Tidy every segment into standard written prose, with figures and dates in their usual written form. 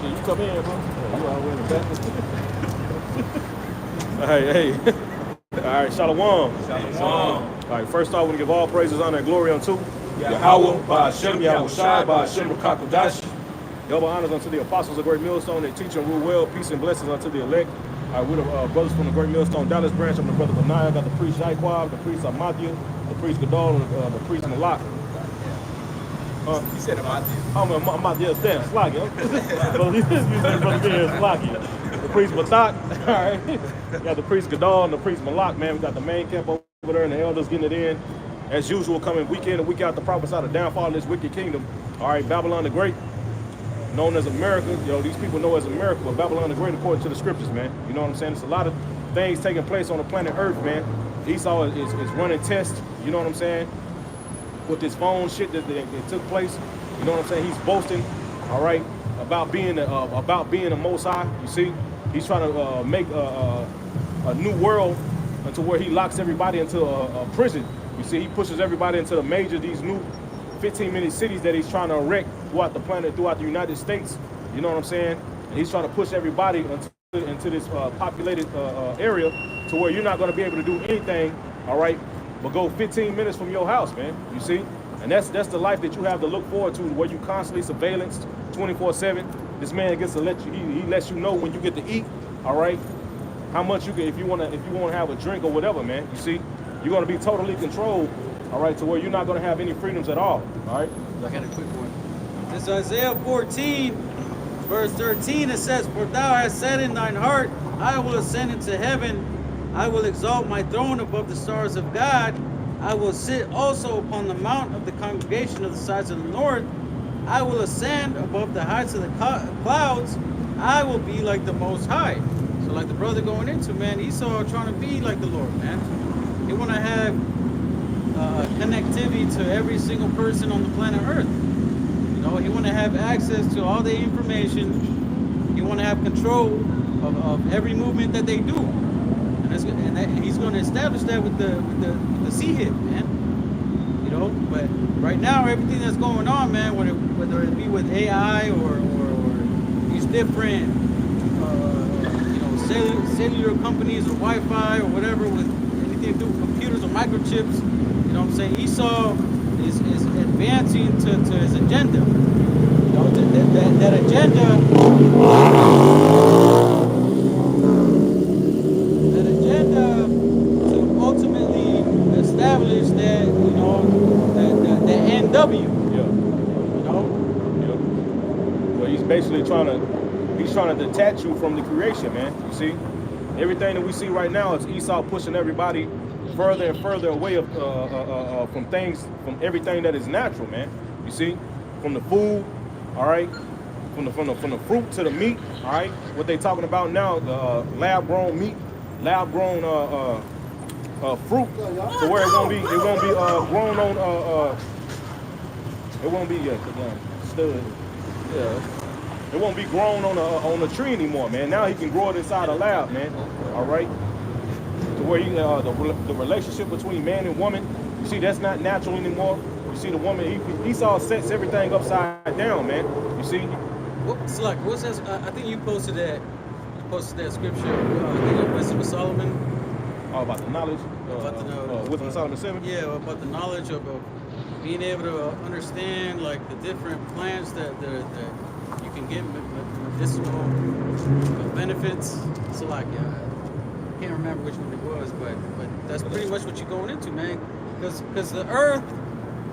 Yeah, you come in, bro. Yeah, you all in the back. Hey. All right, Shalom. Shalom. All right, first off, I want to give all praises, honor, and glory unto Yahweh, Ba'ashem, Yahushai, Ba'ashem, Rakakodash. Double honors unto the apostles of Great Millstone. They teach and rule well. Peace and blessings unto the elect. All right, we're the brothers from the Great Millstone Dallas branch. I'm the brother Benaiah. I got the priest Jaiquab, the priest Amathia, the priest Gadol, and the priest Malak. You said Amathia. I'm Amathia, damn, Slaggy. You said brother being Slaggy. The priest Batak. All right. We got the priest Gadol and the priest Malak, man. We got the main camp over there and the elders getting it in. As usual, coming week in and week out to prophesy the downfall of this wicked kingdom. All right, Babylon the Great, known as America. These people know as America, but Babylon the Great according to the scriptures, man. You know what I'm saying? There's a lot of things taking place on the planet Earth, man. Esau is running tests, you know what I'm saying? With this phone shit that took place, you know what I'm saying? He's boasting, all right, about being a Most High. You see, he's trying to make a new world unto where he locks everybody into a prison. You see, he pushes everybody into these new 15-minute cities that he's trying to erect throughout the planet, throughout the United States. You know what I'm saying? And he's trying to push everybody into this populated area to where you're not going to be able to do anything, all right, but go 15 minutes from your house, man. You see? And that's the life that you have to look forward to, where you constantly surveillanced 24/7. This man gets to he lets you know when you get to eat, all right, how much you can, if you want to have a drink or whatever, man. You see? You're going to be totally controlled, all right, to where you're not going to have any freedoms at all right? I got a quick one. This Isaiah 14, verse 13, it says, "For thou hast said in thine heart, I will ascend into heaven. I will exalt my throne above the stars of God. I will sit also upon the mount of the congregation of the sides of the north. I will ascend above the heights of the clouds. I will be like the Most High." So like the brother going into, man, Esau trying to be like the Lord, man. He want to have connectivity to every single person on the planet Earth. You know, he want to have access to all the information. He want to have control of every movement that they do. And he's going to establish that with the sea hit, man. You know, but right now everything that's going on, man, whether it be with AI or these different cellular companies or Wi-Fi or whatever, with anything to do with computers or microchips, you know what I'm saying? Esau is advancing to his agenda. You know, that agenda to ultimately establish that, you know, the NW. Yeah. You know? Yeah. Well, he's basically trying to detach you from the creation, man. You see? Everything that we see right now is Esau pushing everybody further and further away from everything that is natural, man. You see, from the food, all right, from the fruit to the meat, all right. What they talking about now, the lab-grown meat, lab-grown fruit, to where it won't be grown on it won't be stud, yeah. It won't be grown on a tree anymore, man. Now he can grow it inside a lab, man. All right. To where the relationship between man and woman, you see, that's not natural anymore. You see, the woman, Esau sets everything upside down, man. You see. What's that? I think you posted that. You posted that scripture. I think it was Wisdom of Solomon. Oh, about the knowledge. Wisdom of Solomon 7. Yeah, about the knowledge of being able to understand like the different plants that you can get medicinal benefits. So like, I can't remember which one it was, but that's pretty much what you're going into, man. Because the earth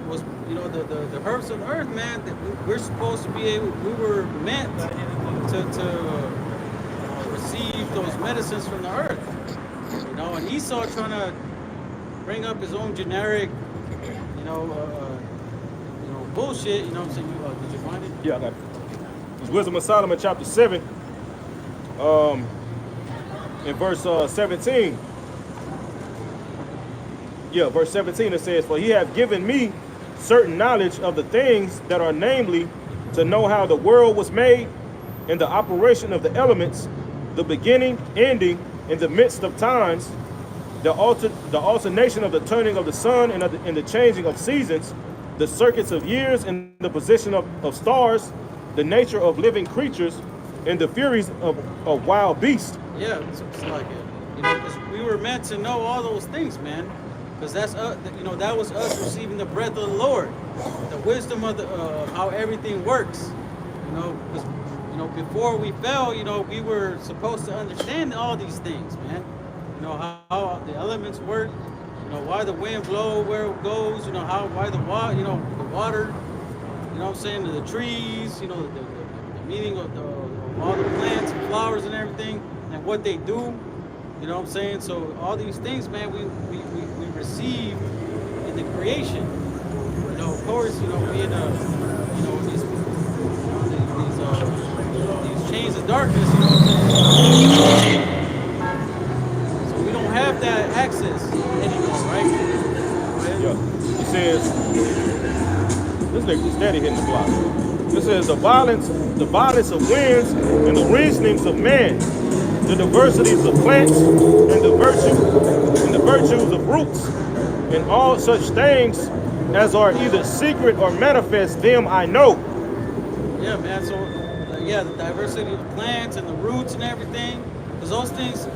was, you know, the herbs of the earth, man. We're supposed to be able. We were meant to receive those medicines from the earth. You know, and Esau trying to bring up his own generic, bullshit. You know what I'm saying? Did you find it? Yeah, I got it. It's Wisdom of Solomon, chapter 7, in verse 17. Yeah, verse 17 it says, "For he hath given me certain knowledge of the things that are, namely, to know how the world was made, and the operation of the elements, the beginning, ending, in the midst of times, the alternation of the turning of the sun and the changing of seasons, the circuits of years and the position of stars, the nature of living creatures, and the furies of wild beasts. Yeah, it's like it. You know, 'cause we were meant to know all those things, man. Because that's you know, that was us receiving the breath of the Lord, the wisdom of the how everything works. You know, because you know, before we fell, you know, we were supposed to understand all these things, man. You know how the elements work. You know why the wind blows, where it goes. You know why the water. You know the water. You know what I'm saying? The trees. You know the meaning of all the plants and flowers and everything, and what they do. You know what I'm saying? So all these things, man, we receive in the creation. You know, of course, you know, we in you know, these chains of darkness, you know what I'm saying? So we don't have that access anymore, right? Yeah. It says, this nigga steady hitting the block. It says the violence of winds and the reasonings of man, the diversities of plants and the virtues of roots, and all such things as are either secret or manifest, them I know. Yeah, man. So, yeah, the diversity of the plants and the roots and everything, because those things,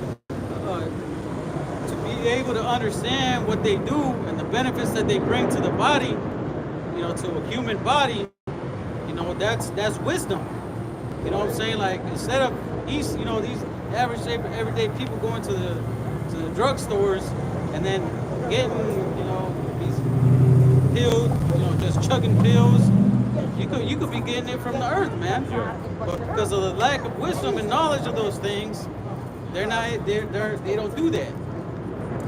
to be able to understand what they do and the benefits that they bring to the body, you know, to a human body, you know, that's wisdom. You know what I'm saying? Like instead of these, you know, these average everyday people going to the drugstores and then getting, you know, these pills, you know, just chugging pills. You could be getting it from the earth, man. But because of the lack of wisdom and knowledge of those things, they don't do that.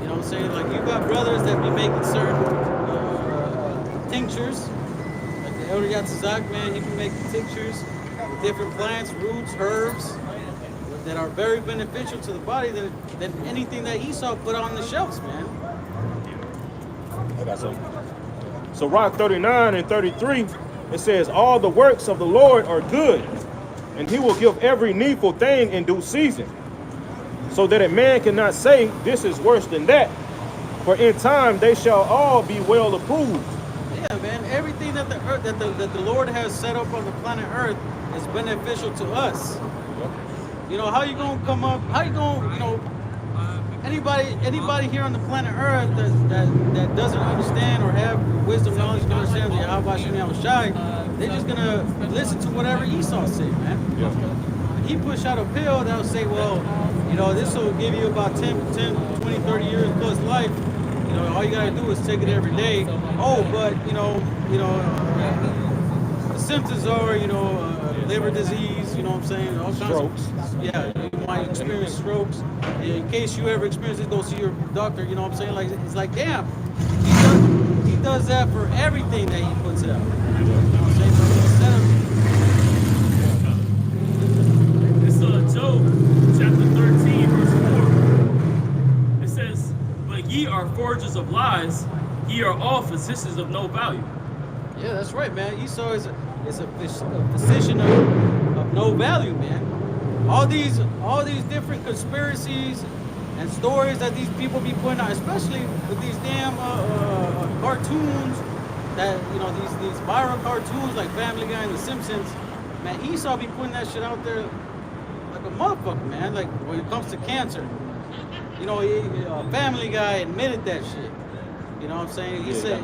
You know what I'm saying? Like you got brothers that be making certain tinctures. Like the Elder Yatzazak, man, he can make tinctures with different plants, roots, herbs that are very beneficial to the body than anything that Esau put on the shelves, man. I got some. So Rock 39 and 33, it says, all the works of the Lord are good, and he will give every needful thing in due season, so that a man cannot say, this is worse than that. For in time they shall all be well approved. Yeah, man. Everything that the earth, that the Lord has set up on the planet Earth is beneficial to us. You know, how you gonna come up? How you gonna, you know, anybody here on the planet Earth that doesn't understand or have wisdom, knowledge, to understand the Yahweh Shem Yahushai, they're just gonna listen to whatever Esau say, man. Yeah. He push out a pill that'll say, well, you know, this will give you about 10, 20, 30 years plus life. You know, all you gotta do is take it every day. Oh, but you know, the symptoms are, you know, liver disease. You know what I'm saying? All kinds of, yeah, you might experience strokes. In case you ever experience it, go see your doctor. You know what I'm saying? Like it's like, damn, he does that for everything that he puts out. You know what I'm saying? So instead of It's Job chapter 13, verse 4. It says, but ye are forgers of lies, ye are all physicians of no value. yeah, that's right, man. Esau is a physician of no value, man. All these different conspiracies and stories that these people be putting out, especially with these damn cartoons that, you know, these viral cartoons like Family Guy and The Simpsons. Man, Esau be putting that shit out there like a motherfucker, man. Like when it comes to cancer, you know, Family Guy admitted that shit. You know what I'm saying? He said,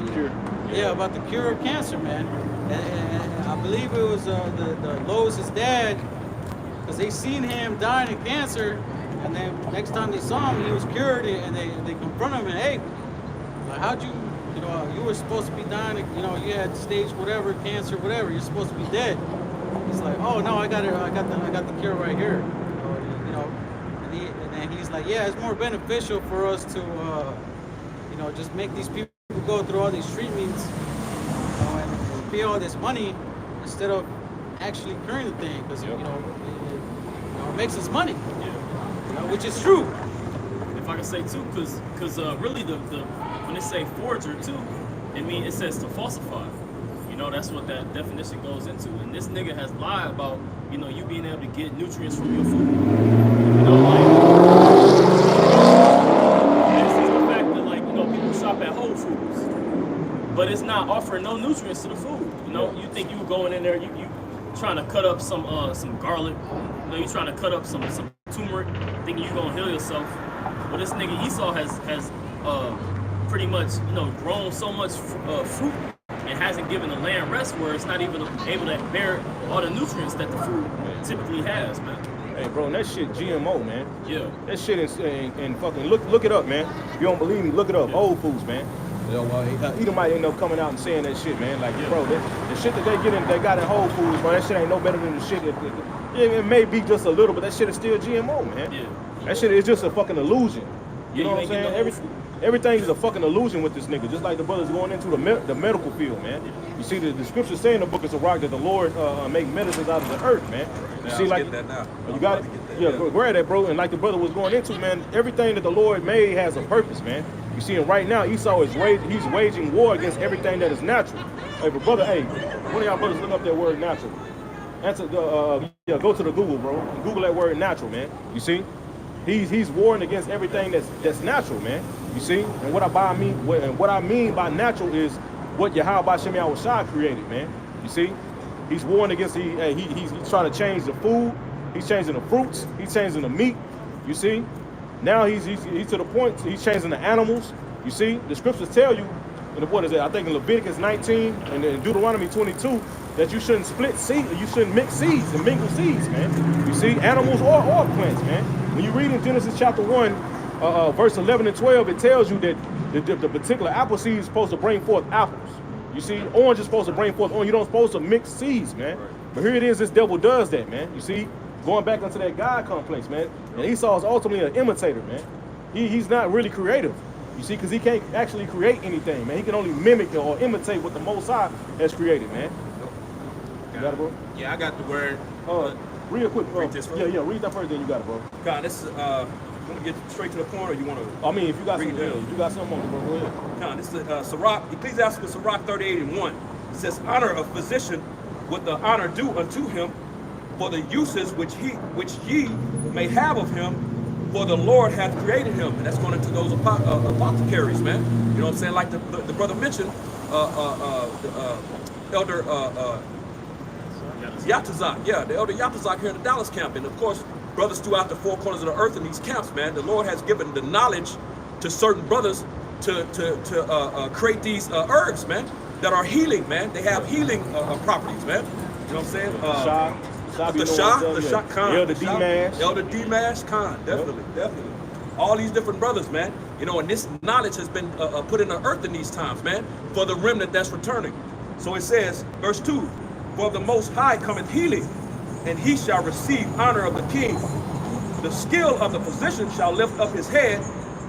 yeah, about the cure of cancer, man. And I believe it was the Lois's dad, because they seen him dying of cancer, and then next time they saw him, he was cured, and they confront him and, hey, like, how'd you know, you were supposed to be dying, you know, you had stage whatever, cancer, whatever, you're supposed to be dead. He's like, oh no, I got the cure right here, you know, and then he's like, yeah, it's more beneficial for us to, you know, just make these people go through all these treatments, you know, and pay all this money instead of actually curing the thing, because you know, it makes us money, you know, which is true. If I can say too, because really the when they say forger too, it says to falsify. You know, that's what that definition goes into. And this nigga has lied about, you know, you being able to get nutrients from your food. You know, like, this is the fact that, like, you know, people shop at Whole Foods, but it's not offering no nutrients to the food. You know, you think you going in there, you trying to cut up some garlic. You know, you trying to cut up some turmeric, thinking you gonna heal yourself. But this nigga Esau has pretty much, you know, grown so much fruit and hasn't given the land rest where it's not even able to bear all the nutrients that the fruit typically has, man. Hey, bro, and that shit GMO, man. Yeah. That shit is and fucking look it up, man. If you don't believe me, look it up. Yeah. Whole Foods, man. Edom might end up coming out and saying that shit, man. Like, bro, the shit that they got in Whole Foods, bro, that shit ain't no better than the shit. It may be just a little, but that shit is still GMO, man. Yeah. That shit is just a fucking illusion. You know what I'm ain't getting saying? no Everything is a fucking illusion with this nigga, just like the brothers going into the medical field, man. You see, the scriptures say in the book of Sirach that the Lord make medicines out of the earth, man. You see, like, that now. you got it? Yeah, grab that, bro. And like the brother was going into, man, everything that the Lord made has a purpose, man. You see, and right now, Esau is he's waging war against everything that is natural. Hey, but brother, hey, one of y'all brothers look up that word natural. Answer go to the Google, bro. And Google that word natural, man. You see? He's warring against everything that's natural, man. You see? And what I mean by natural is what Yahweh Shem Yahushua created, man. You see? He's warring against he's trying to change the food, he's changing the fruits, he's changing the meat. You see? Now he's to the point, he's changing the animals. You see? The scriptures tell you, and what is it? I think in Leviticus 19 and in Deuteronomy 22, that you shouldn't split seed, you shouldn't mix seeds and mingle seeds, man. You see? Animals or plants, man. When you read in Genesis chapter 1, verse 11 and 12, it tells you that the particular apple seed is supposed to bring forth apples. You see, orange is supposed to bring forth orange. You don't supposed to mix seeds, man. Right. But here it is, this devil does that, man. You see, going back into that God complex, man. And Esau is ultimately an imitator, man. He's not really creative. You see, because he can't actually create anything, man. He can only mimic or imitate what the Most High has created, man. You got it, bro? Yeah, I got the word. Real quick, read this first. Yeah, read that first, then you got it, bro. God, this is, you want to get straight to the point, or you want to? I mean, if you got something, you got something on it, bro, go ahead. God, this is Sirach, Ecclesiastes Sirach 38:1. It says, honor a physician with the honor due unto him for the uses which ye may have of him, for the Lord hath created him. And that's going into those apothecaries, man. You know what I'm saying? Like the brother mentioned, Elder Yatazak, the Elder Yatazak here in the Dallas camp. And of course, brothers throughout the four corners of the earth in these camps, man, the Lord has given the knowledge to certain brothers to create these herbs, man, that are healing, man. They have healing properties, man. You know what I'm saying? The Shah Khan. Elder D-Mash Khan, definitely. All these different brothers, man. You know, and this knowledge has been put in the earth in these times, man, for the remnant that's returning. So it says, verse 2, for the Most High cometh healing, and he shall receive honor of the king. The skill of the physician shall lift up his head,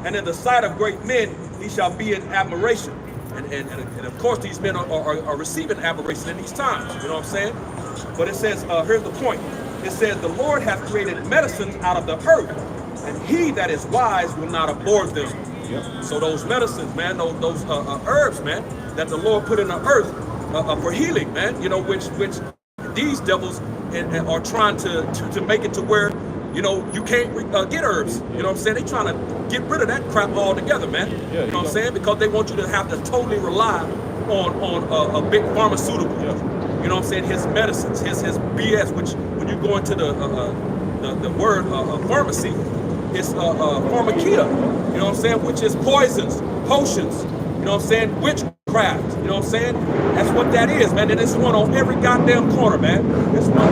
and in the sight of great men he shall be in admiration. And of course these men are receiving admiration in these times, you know what I'm saying? But it says, here's the point. It says, the Lord hath created medicines out of the earth, and he that is wise will not abhor them. Yep. So those medicines, man, those herbs, man, that the Lord put in the earth for healing, man, you know, which these devils are trying to make it to where, you know, you can't get herbs. You know what I'm saying? They trying to get rid of that crap altogether, man. Yeah, you know what I'm saying? Because they want you to have to totally rely on a big pharmaceutical. Yeah. You know what I'm saying? His medicines, his BS, which when you go into the word pharmacy, it's pharmakia. You know what I'm saying? Which is poisons, potions. You know what I'm saying? Witchcraft. You know what I'm saying? That's what that is, man. And this one on every goddamn corner, man. This one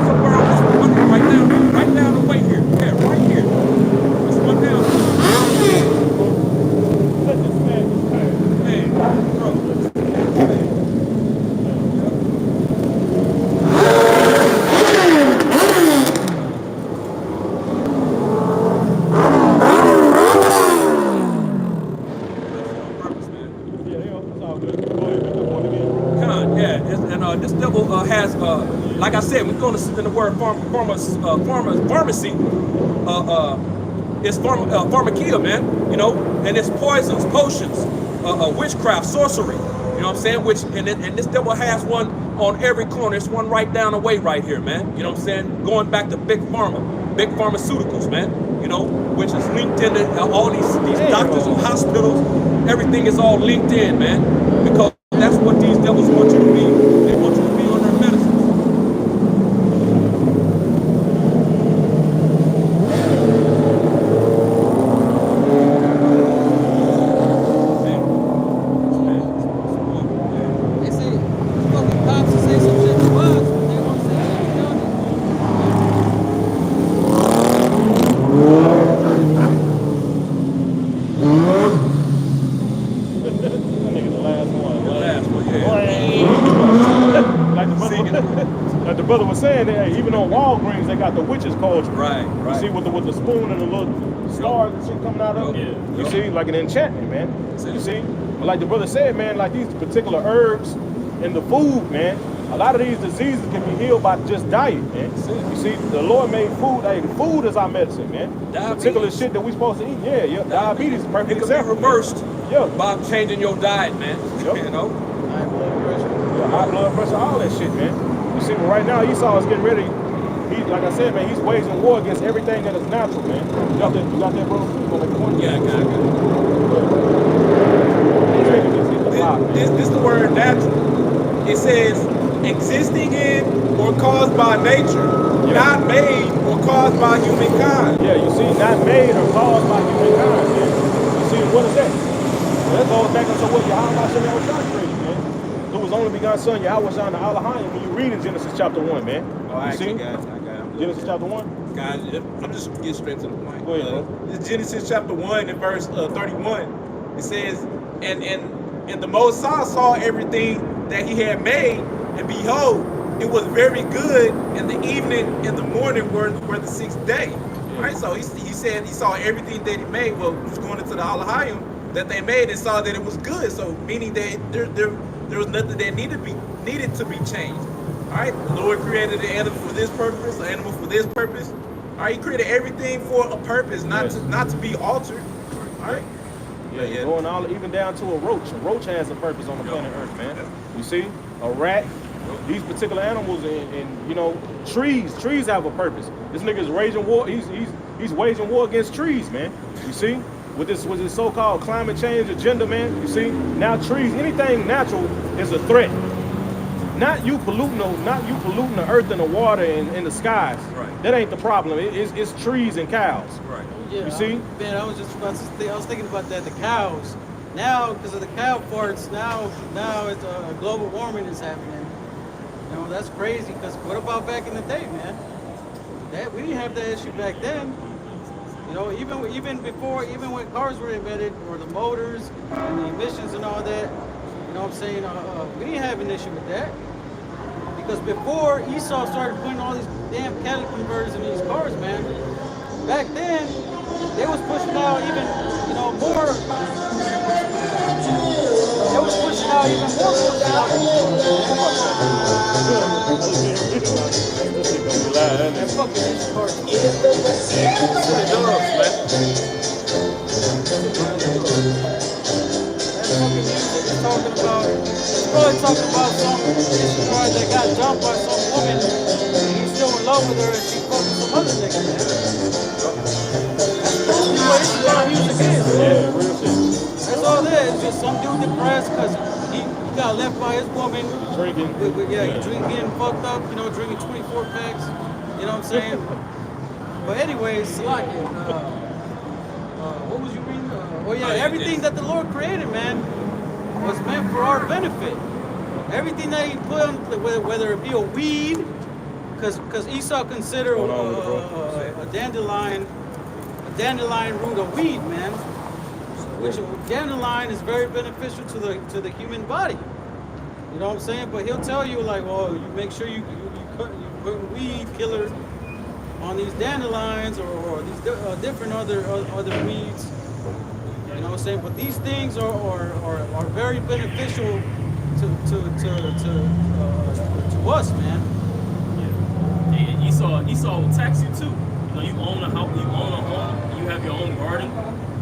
somewhere on this one right down the way here. Yeah, right here. This one down. Hey, bro. This devil has, like I said, we're going to in the word pharmacy. It's pharmakia, man. You know, and it's poisons, potions, witchcraft, sorcery. You know what I'm saying? Which and this devil has one on every corner. It's one right down the way right here, man. You know what I'm saying? Going back to big pharmaceuticals, man. You know, which is linked into all these doctors and hospitals. Everything is all linked in, man, because that's what these devils want you to be. They want you to be on their medicines. like the brother was saying, that even on Walgreens they got the witch's cauldron. Right, You right. see with the spoon and the little stars and shit coming out of it. Yeah. You see, like an enchantment, man. You see, but like the brother said, man, like these particular herbs and the food, man. A lot of these diseases can be healed by just diet, man. You see, the Lord made food. Hey, the food is our medicine, man. Particular shit that we supposed to eat. Yeah. Diabetes is a perfect It can example. be reversed by changing your diet, man. Yep. You know? High blood pressure. Yeah, high blood pressure, all that shit, man. You see, but right now Esau is getting ready. He, like I said, man, he's waging war against everything that is natural, man. You got that, bro? Yeah, I got it. This is the word natural. It says existing in or caused by nature, not made or caused by humankind. Yeah, you see, not made or caused by humankind, man. You see, what is that? Well, that goes back into what Yahweh Shah created, man. Who was only begotten son, Yahweh Shah the Alahayim, when you read in Genesis chapter 1, man. Oh, I You see? actually got it. Genesis chapter 1? Guys, I'm just gonna get straight to the point. Go ahead, bro. It's Genesis chapter 1 and verse 31. It says, and the Most High saw everything that he had made, and behold, it was very good. And the evening and the morning were the sixth day. Right? So he said he saw everything that he made. Well, he was going into the Alahayim that they made and saw that it was good. So meaning that there was nothing that needed to be changed. All right, the Lord created an animal for this purpose, an animal for this purpose. All right, he created everything for a purpose, not to be altered. All right. Yeah, going all even down to a roach. A roach has a purpose on the planet Earth, man. You see, a rat. These particular animals and you know, trees have a purpose. This nigga is waging war. He's waging war against trees, man. You see, with this so-called climate change agenda, man. You see, now trees, anything natural is a threat. Not you polluting the earth and the water and the skies. Right. That ain't the problem. It's trees and cows. Right. Yeah, You see? Man, I was just about to say, I was thinking about that, the cows. Now, because of the cow farts, now it's global warming is happening. You know, that's crazy, because what about back in the day, man? We didn't have that issue back then. You know, even when cars were invented, or the motors and the emissions and all that, you know what I'm saying? We didn't have an issue with that. Because before Esau started putting all these damn catalytic converters in these cars, man, back then, they was pushing out even, you know, more. They was pushing out even more. That fucking these cars. Probably talking about some boy that got jumped by some woman. He's still in love with her and she fucking some other nigga, man. That's basically what it's about music is, man. Yeah, real shit. That's all it is. Just some dude depressed because he got left by his woman. Drinking. He getting fucked up, you know, drinking 24 packs. You know what I'm saying? But anyways, Salakia, what was you reading? Everything that the Lord created, man, was meant for our benefit. Everything that he put on, whether it be a weed, because Esau considered a dandelion root a weed, man. Which dandelion is very beneficial to the human body. You know what I'm saying? But he'll tell you like, well, you make sure you put weed killer on these dandelions or these different other weeds. You know what I'm saying? But these things are very beneficial to us, man. Yeah. And Esau will tax you too. You know, you own a house, you own a home, you have your own garden,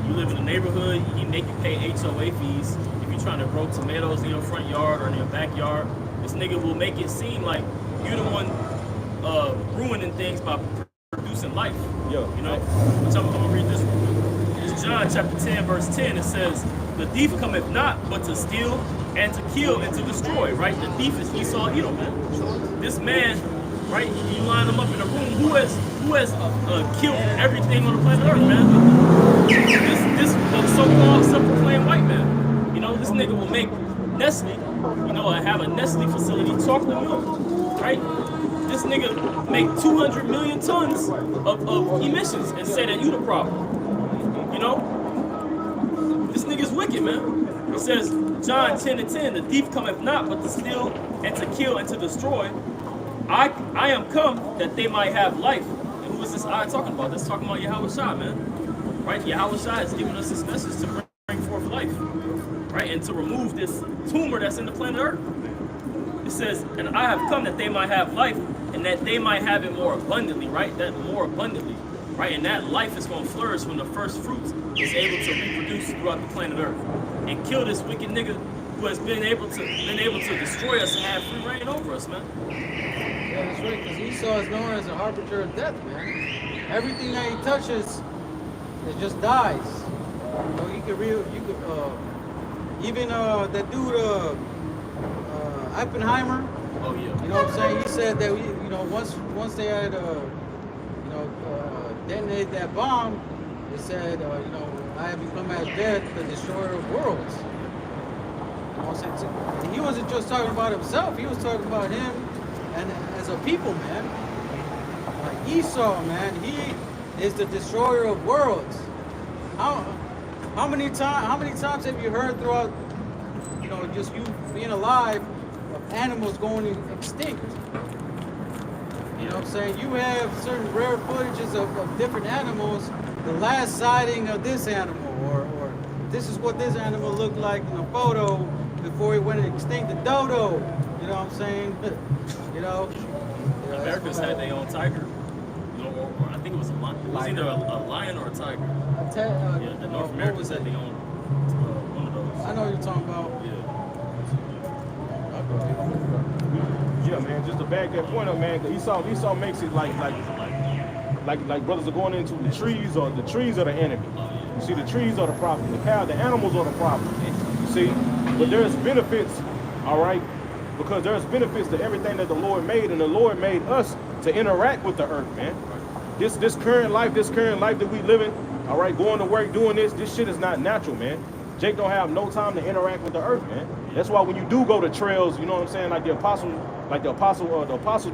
you live in a neighborhood, he make you pay HOA fees if you're trying to grow tomatoes in your front yard or in your backyard. This nigga will make it seem like you're the one ruining things by producing life. Yo. You know? Which I'm gonna read this one. It's John chapter 10, verse 10. It says, "The thief cometh not but to steal and to kill and to destroy." Right? The thief is Esau Edom, man. This man, right? You line him up in a room. Who has killed everything on the planet Earth, man? This so-called self-proclaimed white man. You know, this nigga will make Nestle, you know, have a Nestle facility, chocolate milk, right? This nigga make 200 million tons of emissions and say that you the problem. You know? This nigga's wicked, man. It says, John 10:10, "The thief cometh not but to steal and to kill and to destroy." I am come that they might have life. And who is this I talking about? That's talking about Yahweh Shai, man. Right? Yahweh Shai is giving us this message to bring forth life. Right? And to remove this tumor that's in the planet Earth. It says, and I have come that they might have life, and that they might have it more abundantly, right? That more abundantly, right? And that life is going to flourish when the first fruits is able to reproduce throughout the planet Earth and kill this wicked nigga who has been able to destroy us and have free reign over us, man. Yeah, that's right, because Esau is known as a harbinger of death, man. Everything that he touches, it just dies. You know, even that dude, Oppenheimer. Oh yeah. You know what I'm saying? He said that once they had detonated that bomb, they said I have become as death, the destroyer of worlds. You know what I'm saying? And he wasn't just talking about himself; he was talking about him and as a people, man. Like Esau, man, he is the destroyer of worlds. How many times have you heard throughout just you being alive? Animals going extinct. You know what I'm saying? You have certain rare footages of different animals, the last sighting of this animal, or this is what this animal looked like in a photo before he went extinct, the dodo. You know what I'm saying? America's had their own tiger. Or I think it was a lion. It was either a lion or a tiger. Yeah, the North Americans had their own one of those. I know what you're talking about. Yeah. Yeah, man, just to back that point up, man, Esau makes it like brothers are going into the trees, or the trees are the enemy. You see, the trees are the problem, the animals are the problem. You see, but there's benefits, all right, because there's benefits to everything that the Lord made, and the Lord made us to interact with the earth, man. This current life that we live in, all right, going to work, doing this shit is not natural, man. Jake don't have no time to interact with the earth, man. That's why when you do go to trails, you know what I'm saying, like the apostles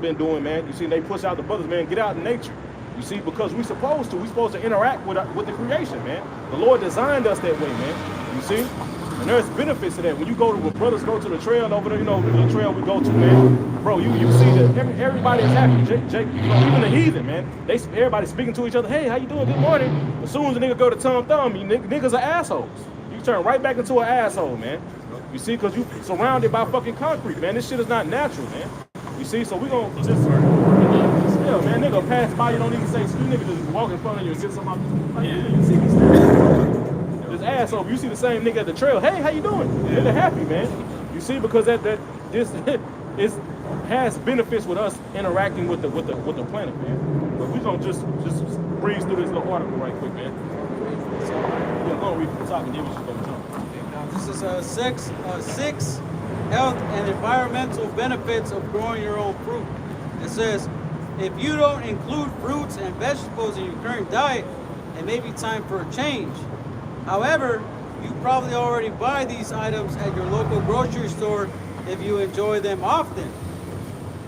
been doing, man. You see, they push out the brothers, man, get out in nature. You see, because we're supposed to interact with the creation, man. The Lord designed us that way, man. You see, and there's benefits to that. When brothers go to the trail over there, the trail we go to, man, bro, you see that everybody is happy. Jake, even the heathen, man, everybody speaking to each other. Hey, how you doing? Good morning. As soon as a nigga go to Tom Thumb, niggas are assholes. You turn right back into an asshole, man. You see, because you surrounded by fucking concrete, man. This shit is not natural, man. You see, so we gonna just, man, nigga pass by, you don't even say, excuse, nigga just walk in front of you and get something out. You see me standing, this asshole. You see the same nigga at the trail. Hey, how you doing? Nigga happy, man. You see, because this has benefits with us interacting with the planet, man. But we gonna just breeze through this little article right quick, man. So we're gonna read the top and then we should go jump. This is six health and environmental benefits of growing your own fruit. It says, if you don't include fruits and vegetables in your current diet, it may be time for a change. However, you probably already buy these items at your local grocery store if you enjoy them often.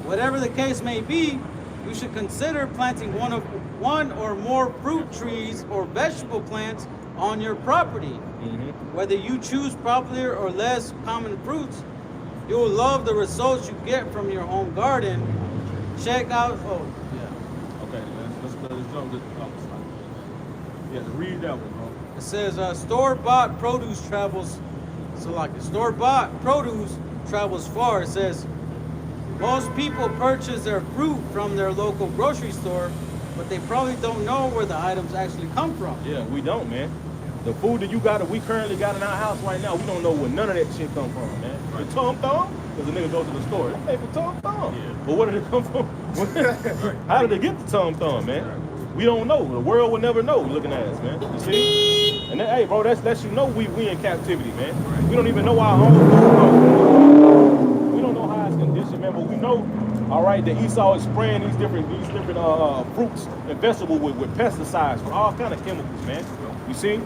Whatever the case may be, you should consider planting one or more fruit trees or vegetable plants on your property. Whether you choose popular or less common fruits, you will love the results you get from your home garden. Check out, Okay, let's jump this. Yeah, read that one, bro. it says store-bought produce travels, store-bought produce travels far. It says, most people purchase their fruit from their local grocery store, but they probably don't know where the items actually come from. Yeah, we don't, man. The food that we currently got in our house right now, we don't know where none of that shit come from, man. Right. The Tom Thumb, because the nigga goes to the store. Hey, for Tom Thumb. Yeah. But where did it come from? How did they get the Tom Thumb, man? Right. We don't know. The world will never know looking at us, man. You see? And then, hey, bro, that's you know we in captivity, man. Right. We don't even know our own food. We don't know how it's conditioned, man, but we know, all right, that Esau is spraying these different fruits and vegetables with pesticides, with all kind of chemicals, man. You see?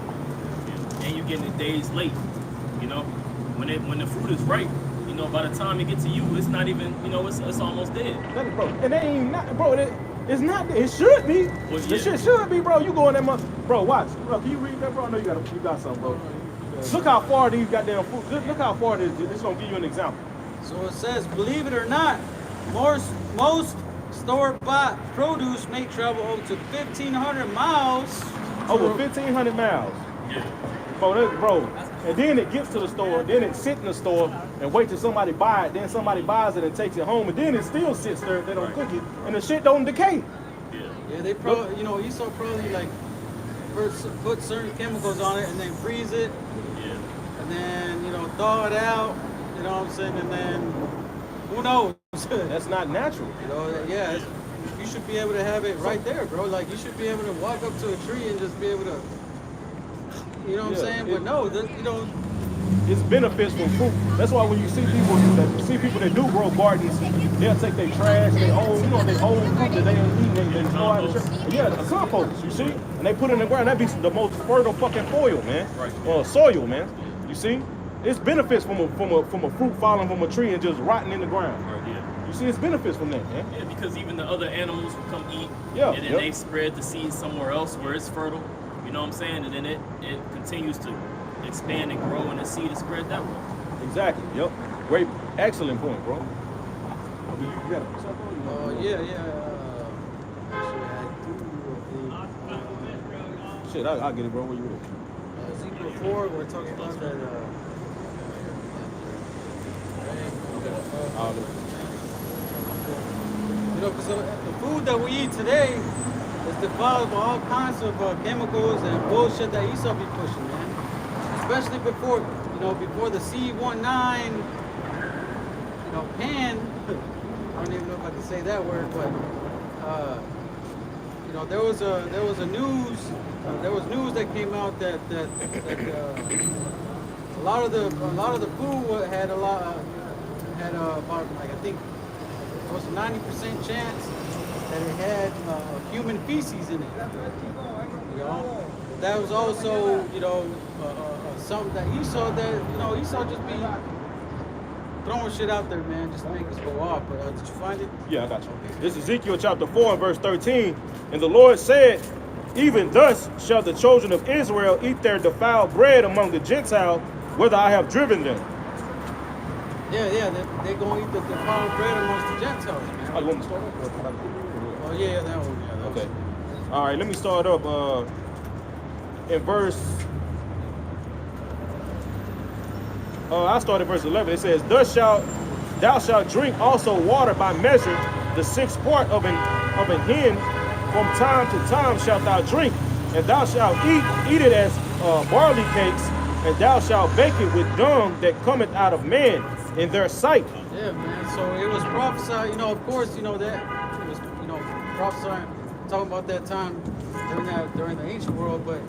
And you're getting it days late, when the fruit is ripe, by the time it gets to you, it's not even, it's almost dead. Bro, and they ain't not, bro, it's not, it should be. Well, yeah. The shit should be, bro. You go in that month, bro, watch. Bro, can you read that, bro? I know you got something, bro. Look how far these goddamn fruit, look how far this is gonna give you an example. So it says, believe it or not, Most store-bought produce may travel over to 1,500 miles. Over 1,500 miles. Yeah. Bro, and then it gets to the store, then it sits in the store and wait till somebody buy it, then somebody buys it and takes it home, and then it still sits there, they don't cook it, and the shit don't decay. Yeah. Yeah, they probably, you know, Esau probably like first put certain chemicals on it and then freeze it, Yeah. and then, you know, thaw it out, you know what I'm saying, and then who knows? That's not natural. You know, yeah, you should be able to have it right there, bro. Like, you should be able to walk up to a tree and just be able to, you know what I'm Yeah, saying? But no, you know, It's benefits from fruit. That's why when you see people that do grow gardens, they'll take their trash, their old fruit that they ain't eating, they throw out the trash. Yeah, the compost, you see? And they put it in the ground. That be the most fertile fucking soil, man. Right. Soil, man. You see? It's benefits from a fruit falling from a tree and just rotting in the ground. Yeah. You see, it's benefits from that, man. Yeah, because even the other animals will come eat, Yeah, and then yep. they spread the seed somewhere else where it's fertile. You know what I'm saying? And then it continues to expand and grow, and the seed is spread that way. Exactly. Yep. Great, excellent point, bro. You got it. yeah. Actually, I do. Shit, I'll get it, bro. Where you at? Ezekiel 4, we're talking about that. You know, because the food that we eat today is defiled by all kinds of chemicals and bullshit that Esau be pushing, man. Especially before the C19, pan. I don't even know if I can say that word, but there was news that came out that a lot of the food had about, like, I think it was a 90% chance that it had human feces in it. You know, that was also something that Esau just be throwing shit out there, man, just to make us go off. But did you find it? Yeah, I got you. This is Ezekiel chapter 4 and verse 13. And the Lord said, even thus shall the children of Israel eat their defiled bread among the Gentiles, whether I have driven them. Yeah, they're going to eat the defiled bread amongst the Gentiles, man. Oh, you want me to start up? Oh, yeah, that one. Yeah, that Okay. was- All right, let me start up in verse. I start at verse 11. It says, thou shalt drink also water by measure, the sixth part of an hin. From time to time shalt thou drink, and thou shalt eat it as barley cakes, and thou shalt bake it with dung that cometh out of man in their sight. Yeah, man. So it was prophesied, of course, that it was, prophesying, talking about that time during the ancient world, but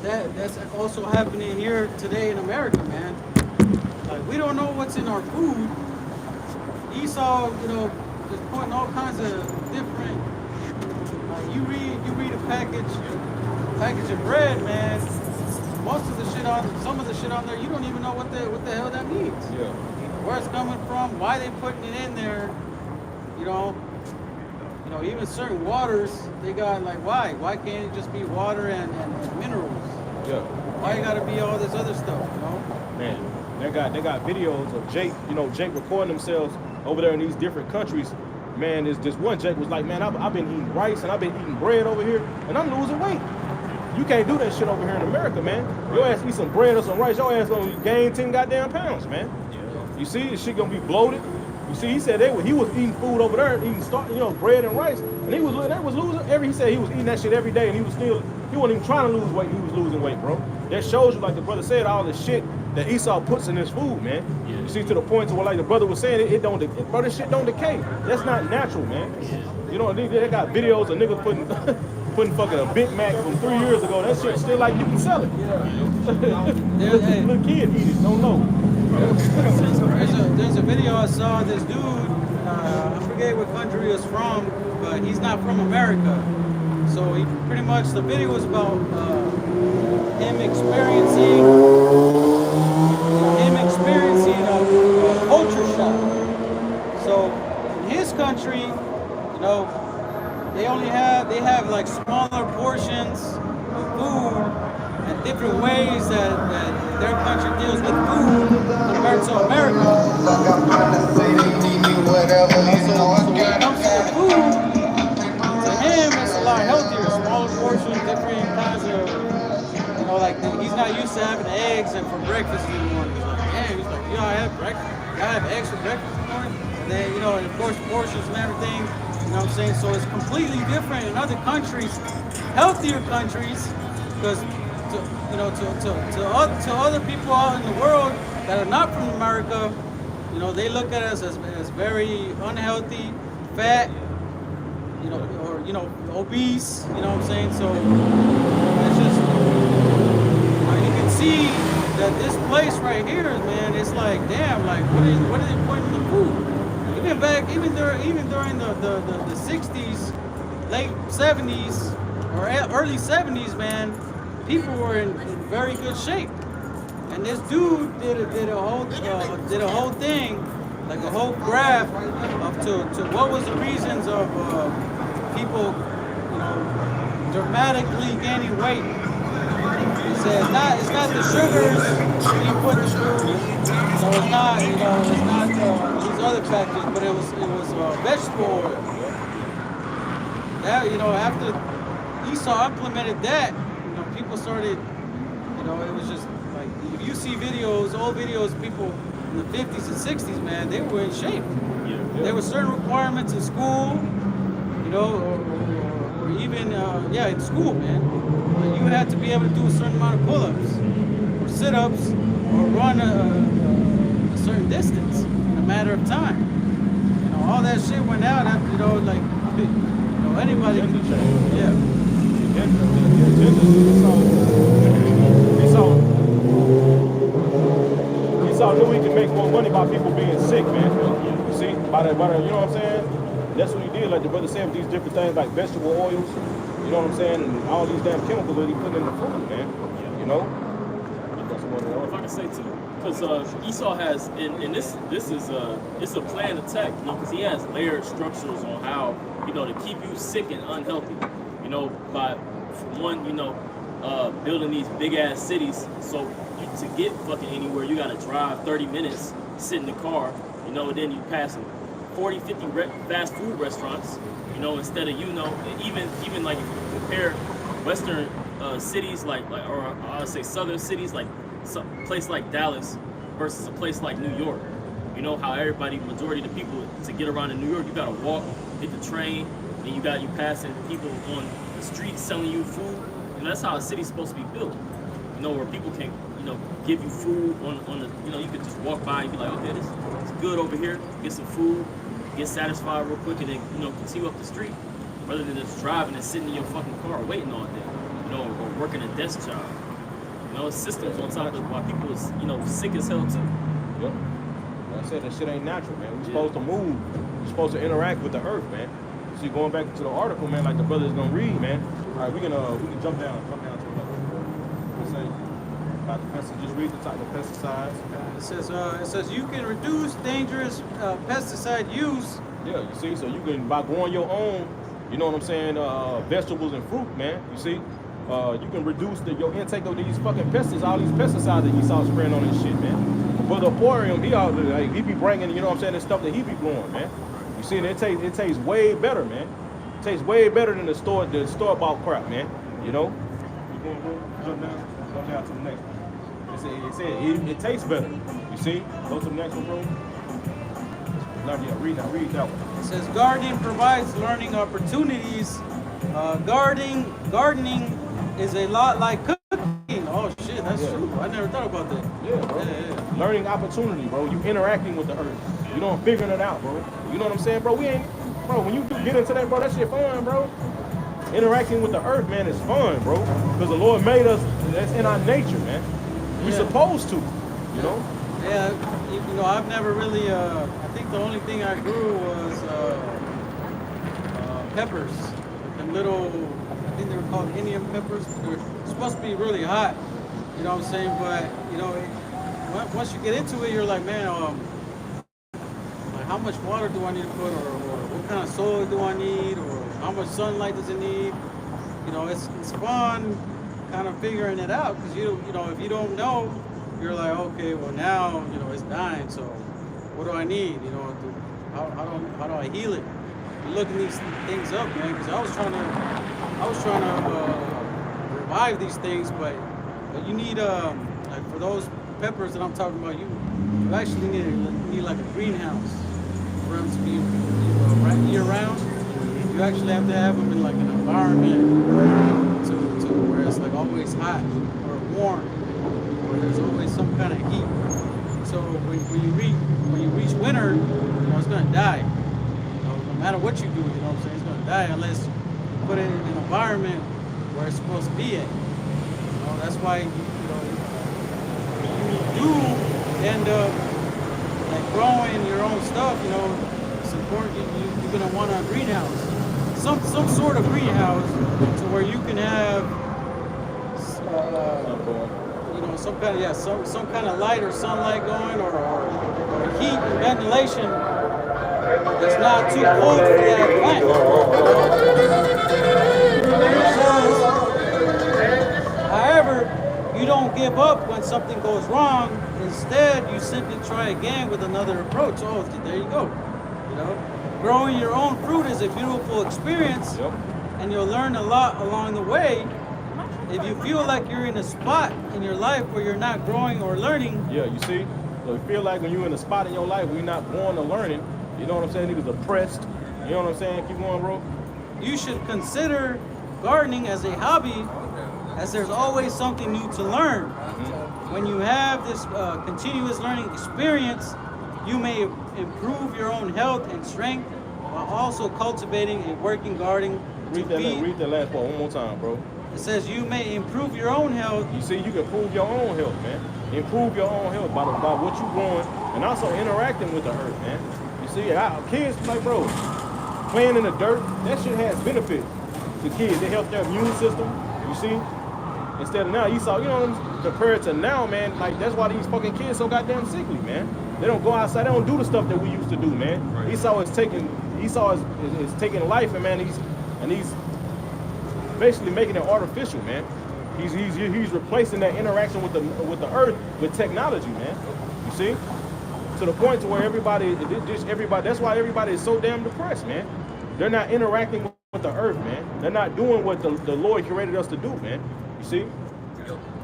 that's also happening here today in America, man. Like, we don't know what's in our food. Esau, just putting all kinds of different. You read a package of bread, man. Some of the shit on there, you don't even know what the hell that means. Yeah. Where it's coming from, why they putting it in there, even certain waters, they got like, why can't it just be water and minerals? Yeah. Why you gotta be all this other stuff, Man, they got videos of Jake recording themselves over there in these different countries. Man, this one Jake was like, man, I've been eating rice and I've been eating bread over here, and I'm losing weight. You can't do that shit over here in America, man. Your ass eat some bread or some rice, your ass gonna gain 10 goddamn pounds, man. Yeah. You see, this shit gonna be bloated. You see, he said he was eating food over there, eating bread and rice, and he was losing he said he was eating that shit every day, and he wasn't even trying to lose weight, he was losing weight, bro. That shows you, like the brother said, all the shit that Esau puts in his food, man. Yeah. You see, to the point to where, like the brother was saying, this shit don't decay. That's not natural, man. They got videos of niggas putting fucking a Big Mac from 3 years ago. That shit still like you can sell it. Little kid eat it, don't know. There's a video I saw of this dude, I forget what country he was from, but he's not from America. So he pretty much, the video was about him experiencing a culture shock. So in his country, they have like smaller portions of food and different ways that their country deals with food compared to America. So when it comes to the food, to him it's a lot healthier, smaller portions, different kinds of, like he's not used to having eggs and for breakfast in the morning. He's like, damn, he's like, I have breakfast, I have eggs for breakfast in the morning, and then and of course portions and everything. You know what I'm saying? So it's completely different in other countries, healthier countries, because to other people out in the world that are not from America, they look at us as very unhealthy, fat, or obese. You know what I'm saying? So it's just you can see that this place right here, man, it's like, damn, like what are they putting in the food? Even during the 60s, late 70s or early 70s, man, people were in very good shape. And this dude did a whole thing, like a whole graph to what was the reasons of people, dramatically gaining weight. He said it's not the sugars you put in food, so it's not these other factors, but it was vegetable oil. That after Esau implemented that, people started, it was just like, if you see old videos of people in the 50s and 60s, man, they were in shape. Yeah. There were certain requirements in school, or even, in school, man. You had to be able to do a certain amount of pull-ups, or sit-ups, or run a certain distance in a matter of time. All that shit went out after, anybody can change. Yeah. Esau knew he could make more money by people being sick, man. You see, by that, you know what I'm saying? That's what he did, like the brother said, with these different things like vegetable oils, you know what I'm saying, and all these damn chemicals that he put in the food, man. If I can say too, because Esau has, and this is it's a planned attack, because he has layered structures on how, to keep you sick and unhealthy, by one, building these big ass cities. So to get fucking anywhere, you gotta drive 30 minutes, sit in the car, and then you pass 40, 50 fast food restaurants, instead of, even like if you compare Western cities or I would say Southern cities like some place like Dallas versus a place like New York. How majority of the people, to get around in New York, you gotta walk, hit the train, and you passing people on the street selling you food. That's how a city's supposed to be built. Where people can, give you food on the, you could just walk by and be like, okay, this is good over here, get some food, get satisfied real quick, and then, continue up the street, rather than just driving and sitting in your fucking car waiting all day, or working a desk job. It's systems on top of why people is, sick as hell too. Yep. Like I said, that shit ain't natural, man. We're supposed to move. We're supposed to interact with the earth, man. See, going back to the article, man, like the brother's gonna read, man. All right, we can jump down to the level. Say about the pesticides. Just read the type of pesticides. It says you can reduce dangerous pesticide use. Yeah, you see, so you can, by growing your own, you know what I'm saying, vegetables and fruit, man. You see, you can reduce your intake of these fucking pesticides, all these pesticides that Esau spraying on this shit, man. But the Emporium, he be bringing, you know what I'm saying, the stuff that he be growing, man. You see, it tastes way better, man. It tastes way better than the store-bought crap, man. Jump down to the next one. It tastes better. You see? Go to the next one, bro. Read that one. It says gardening provides learning opportunities. Gardening is a lot like cooking. Oh shit, that's true. I never thought about that. Yeah, bro. Yeah. Learning opportunity, bro. You interacting with the earth. You know, figuring it out, bro. You know what I'm saying, bro? When you get into that, bro, that shit fun, bro. Interacting with the earth, man, is fun, bro. Because the Lord made us, that's in our nature, man. We're supposed to, you know? Yeah, I've never really, I think the only thing I grew was peppers. Like little, I think they were called Indian peppers. They're supposed to be really hot, you know what I'm saying? But, once you get into it, you're like, man, like how much water do I need to put, or what kind of soil do I need, or how much sunlight does it need? It's fun kind of figuring it out, because if you don't know, you're like, okay, well now, it's dying, so what do I need, how do I heal it? You're looking these things up, man, because I was trying to revive these things, but you need like for those peppers that I'm talking about, you actually need like a greenhouse for them to be year round. You actually have to have them in like an environment to where it's like always hot or warm, where there's always some kind of heat. So when you reach winter, it's gonna die. No matter what you do, it's gonna die unless you put it in an environment where it's supposed to be at. That's why you do end up like growing your own stuff. It's important. You're gonna want a greenhouse, some sort of greenhouse, to where you can have some kind of light or sunlight going, or heat and ventilation that's not too cold for that plant. However, you don't give up when something goes wrong. Instead, you simply try again with another approach. Oh, there you go. Growing your own fruit is a beautiful experience, and you'll learn a lot along the way. If you feel like you're in a spot in your life where you're not growing or learning, you see, so you feel like when you're in a spot in your life where you're not growing or learning, you know what I'm saying? You're depressed. You know what I'm saying? Keep going, bro. you should consider gardening as a hobby, as there's always something new to learn. When you have this continuous learning experience, you may improve your own health and strength while also cultivating a working garden. Read that last part one more time, bro. It says you may improve your own health. You see, you can improve your own health, man. Improve your own health by what you're growing and also interacting with the earth, man. You see, kids, like, bro, playing in the dirt, that shit has benefits to kids. They help their immune system, you see? Instead of now, compared to now, man, like, that's why these fucking kids so goddamn sickly, man. They don't go outside, they don't do the stuff that we used to do, man. Right. Esau is taking life, and man, he's basically making it artificial, man. He's replacing that interaction with the earth with technology, man. You see, to the point to where everybody. That's why everybody is so damn depressed, man. They're not interacting with the earth, man. They're not doing what the Lord created us to do, man. You see.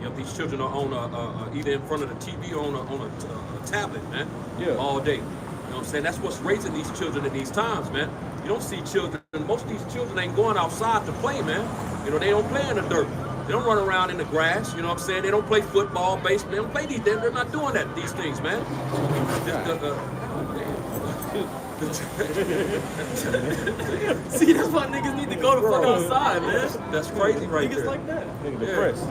Yep, these children are on either in front of the TV or on a tablet, man. Yeah. All day. You know what I'm saying? That's what's raising these children in these times, man. You don't see children. Most of these children ain't going outside to play, man. They don't play in the dirt. They don't run around in the grass. You know what I'm saying? They don't play football, baseball. They don't play these. They're not doing these things, man. See, that's why niggas need to go the fuck outside, man. That's crazy, right niggas there. like that. Nigga depressed.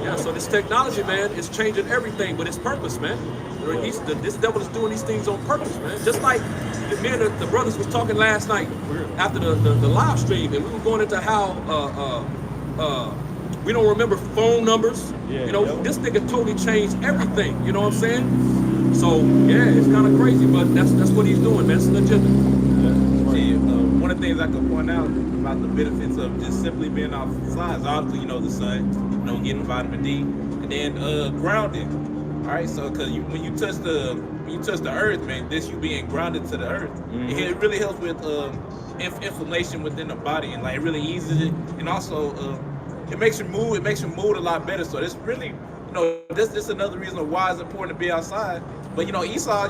Yeah, so this technology, man, is changing everything, but it's purpose, man. This devil is doing these things on purpose, man. Just like me and the brothers was talking last night after the live stream, and we were going into how we don't remember phone numbers. This nigga totally changed everything. You know what I'm saying? So yeah, it's kind of crazy, but that's what he's doing, man. It's an agenda. See, one of the things I could point out about the benefits of just simply being outside is obviously, the sun, getting vitamin D, and then grounding. All right, so because when you touch the earth, man, this you being grounded to the earth, it really helps with inflammation within the body, and like it really eases it, and also it makes your mood a lot better. So this really, this is another reason why it's important to be outside. But Esau,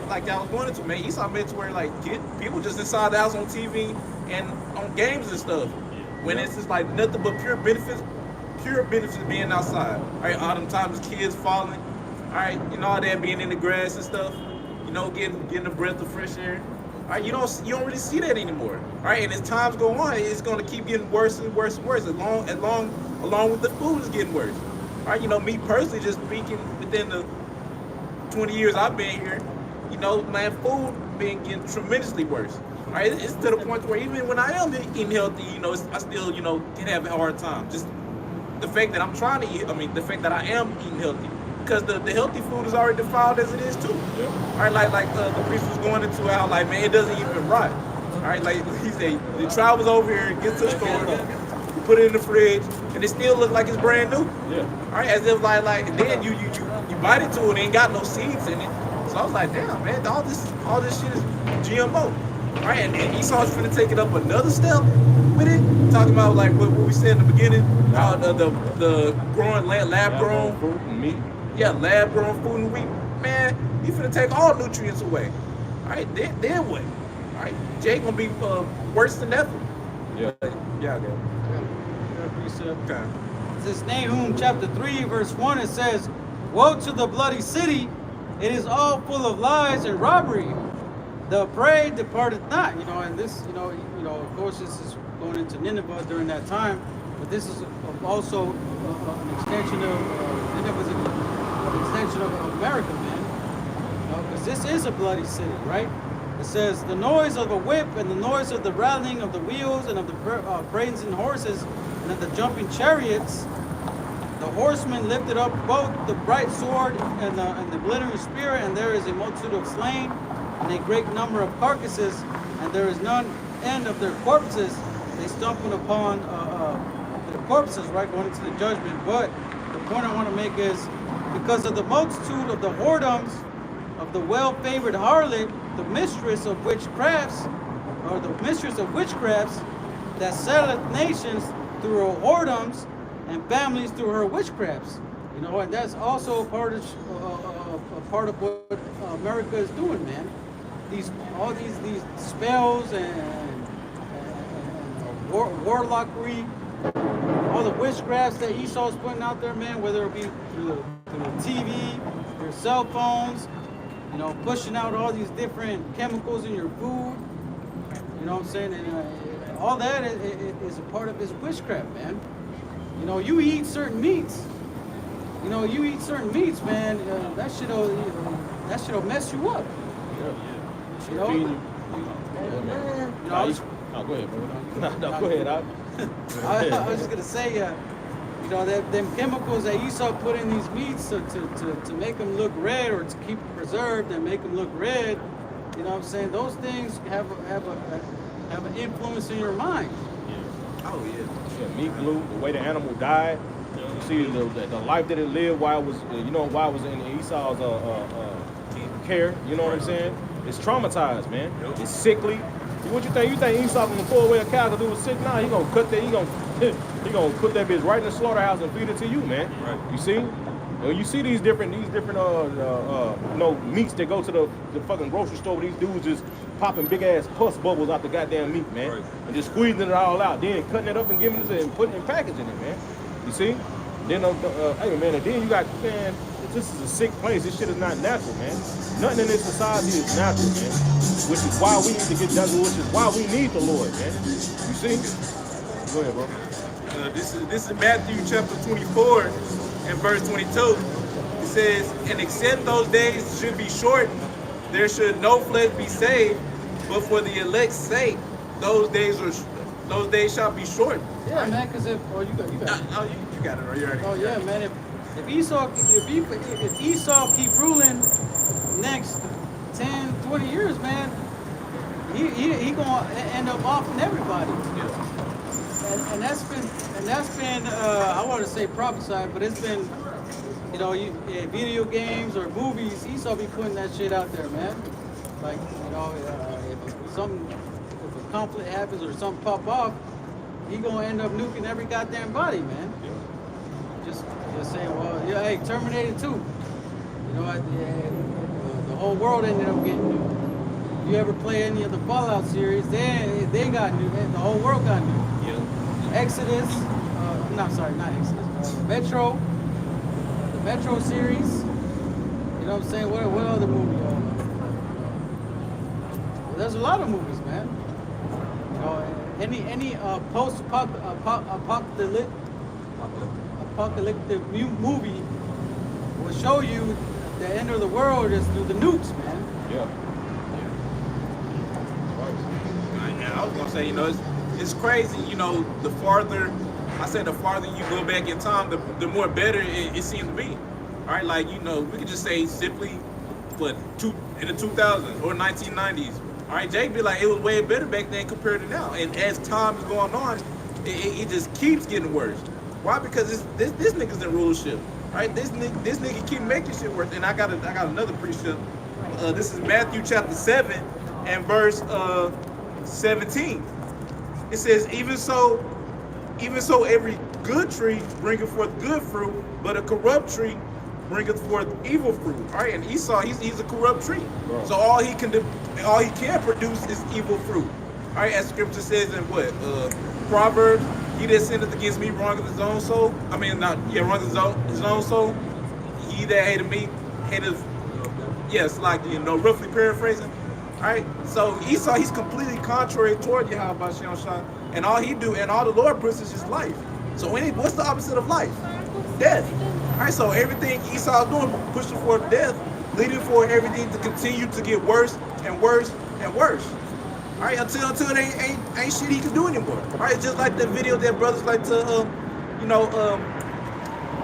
like I was going into, man, Esau meant to where get people just inside the house on TV and on games and stuff, when it's just like nothing but pure benefits being outside. All right, all them times kids falling, all right, all that being in the grass and stuff, getting a breath of fresh air. All right, you don't really see that anymore. All right, and as times go on, it's going to keep getting worse and worse and worse, along with the food is getting worse. All right, me personally, just speaking within the 20 years I've been here, man, food been getting tremendously worse. All right, it's to the point where even when I am eating healthy, I still, can have a hard time. Just the fact that I'm trying to eat, the fact that I am eating healthy, because the healthy food is already defiled as it is too. Yeah. All right, like the priest was going into how, man, it doesn't even rot. All right, like he said, the travels over here, gets to the store, you put it in the fridge, and it still looks like it's brand new. Yeah. All right, as if like then you bite into it, it ain't got no seeds in it. So I was like, damn, man, all this shit is GMO. Right, and Esau's finna take it up another step with it. Talking about like what we said in the beginning, how the growing lab grown fruit and meat. Yeah, lab grown food and wheat. Man, he finna take all nutrients away. All right, then what? All right, Jay gonna be worse than ever. Yeah. Yeah, okay. Okay. It says Nahum chapter 3 verse 1. It says, "Woe to the bloody city! It is all full of lies and robbery. The prey departed not." And this, of course, this is going into Nineveh during that time, but this is also an extension of Nineveh's an extension of America, man. Because this is a bloody city, right? It says, "The noise of a whip and the noise of the rattling of the wheels and of the praising horses and of the jumping chariots. The horsemen lifted up both the bright sword and the glittering spear, and there is a multitude of slain, and a great number of carcasses, and there is none end of their corpses. They stumble upon their corpses," right, going into the judgment. But the point I want to make is, because of the multitude of the whoredoms of the well-favored harlot, the mistress of witchcrafts, that selleth nations through her whoredoms, and families through her witchcrafts. And that's also part of what America is doing, man. All these spells and warlockery, all the witchcrafts that Esau's putting out there, man, whether it be through the TV, your cell phones, pushing out all these different chemicals in your food. You know what I'm saying? And all that is a part of his witchcraft, man. You eat certain meats. Man. That shit'll mess you up. Go ahead, bro. No, go ahead. I was just gonna say, them chemicals that Esau put in these meats to make them look red, or to keep them preserved and make them look red. You know what I'm saying? Those things have an influence in your mind. Oh yeah. Meat glue, the way the animal died. You see the life that it lived while it was, while it was in Esau's care. You know what I'm saying? It's traumatized, man. It's sickly. What you think? You think Esau gonna throw away a cow because it was sick? Nah, he gonna cut that. He gonna put that bitch right in the slaughterhouse and feed it to you, man. Right. You see? When you see these different meats that go to the fucking grocery store, where these dudes just popping big ass pus bubbles out the goddamn meat, man, Right. and just squeezing it all out, then cutting it up and giving it and putting it in packaging it, man. You see? Then hey man, and then you got, man, this is a sick place. This shit is not natural, man. Nothing in this society is natural, man. Which is why we need to get done. Which is why we need the Lord, man. You see? Go ahead, bro. This is Matthew chapter 24 and verse 22. It says, "And except those days should be shortened, there should no flesh be saved, but for the elect's sake, those days shall be shortened." Yeah, man. Because you got You got it right here. Oh yeah, man. If Esau keep ruling next 10, 20 years, man, he gonna end up offing everybody. And that's been I want to say prophesied, but it's been video games or movies. Esau be putting that shit out there, man. Like if a conflict happens or something pop off, he gonna end up nuking every goddamn body, man. Just saying, well, yeah, hey, Terminator 2. The whole world ended up getting nuked. If you ever play any of the Fallout series, they got nuked. The whole world got nuked. Yeah. Exodus, not Exodus. Metro, the Metro series. You know what I'm saying? What other movie? There's a lot of movies, man. Any post-apocalyptic movie will show you the end of the world is through the nukes, man. Yeah. I was gonna say, it's crazy. The farther you go back in time, the more better it seems to be. All right, like we could just say simply, in the 2000s or 1990s. All right, Jake be like, it was way better back then compared to now. And as time is going on, it just keeps getting worse. Why? Because this nigga's in rulership, right? This nigga keep making shit worse. And I got another precept This is Matthew chapter 7 and verse 17. It says, even so every good tree bringeth forth good fruit, but a corrupt tree bringeth forth evil fruit. All right, and Esau, he's a corrupt tree. Bro. So all he can produce is evil fruit. All right, as Scripture says in what Proverbs, he that sinneth against me wrongeth his own soul. Wrongeth his own soul. He that hated me hateth. Yes, like roughly paraphrasing. All right, so Esau, he's completely contrary toward Yahweh Shem Shah, and all he do, and all the Lord puts is his life. So what's the opposite of life? Death. All right, so everything Esau is doing, pushing for death, leading for everything to continue to get worse and worse and worse. All right, until they ain't shit he can do anymore. All right, just like the video that brothers like to,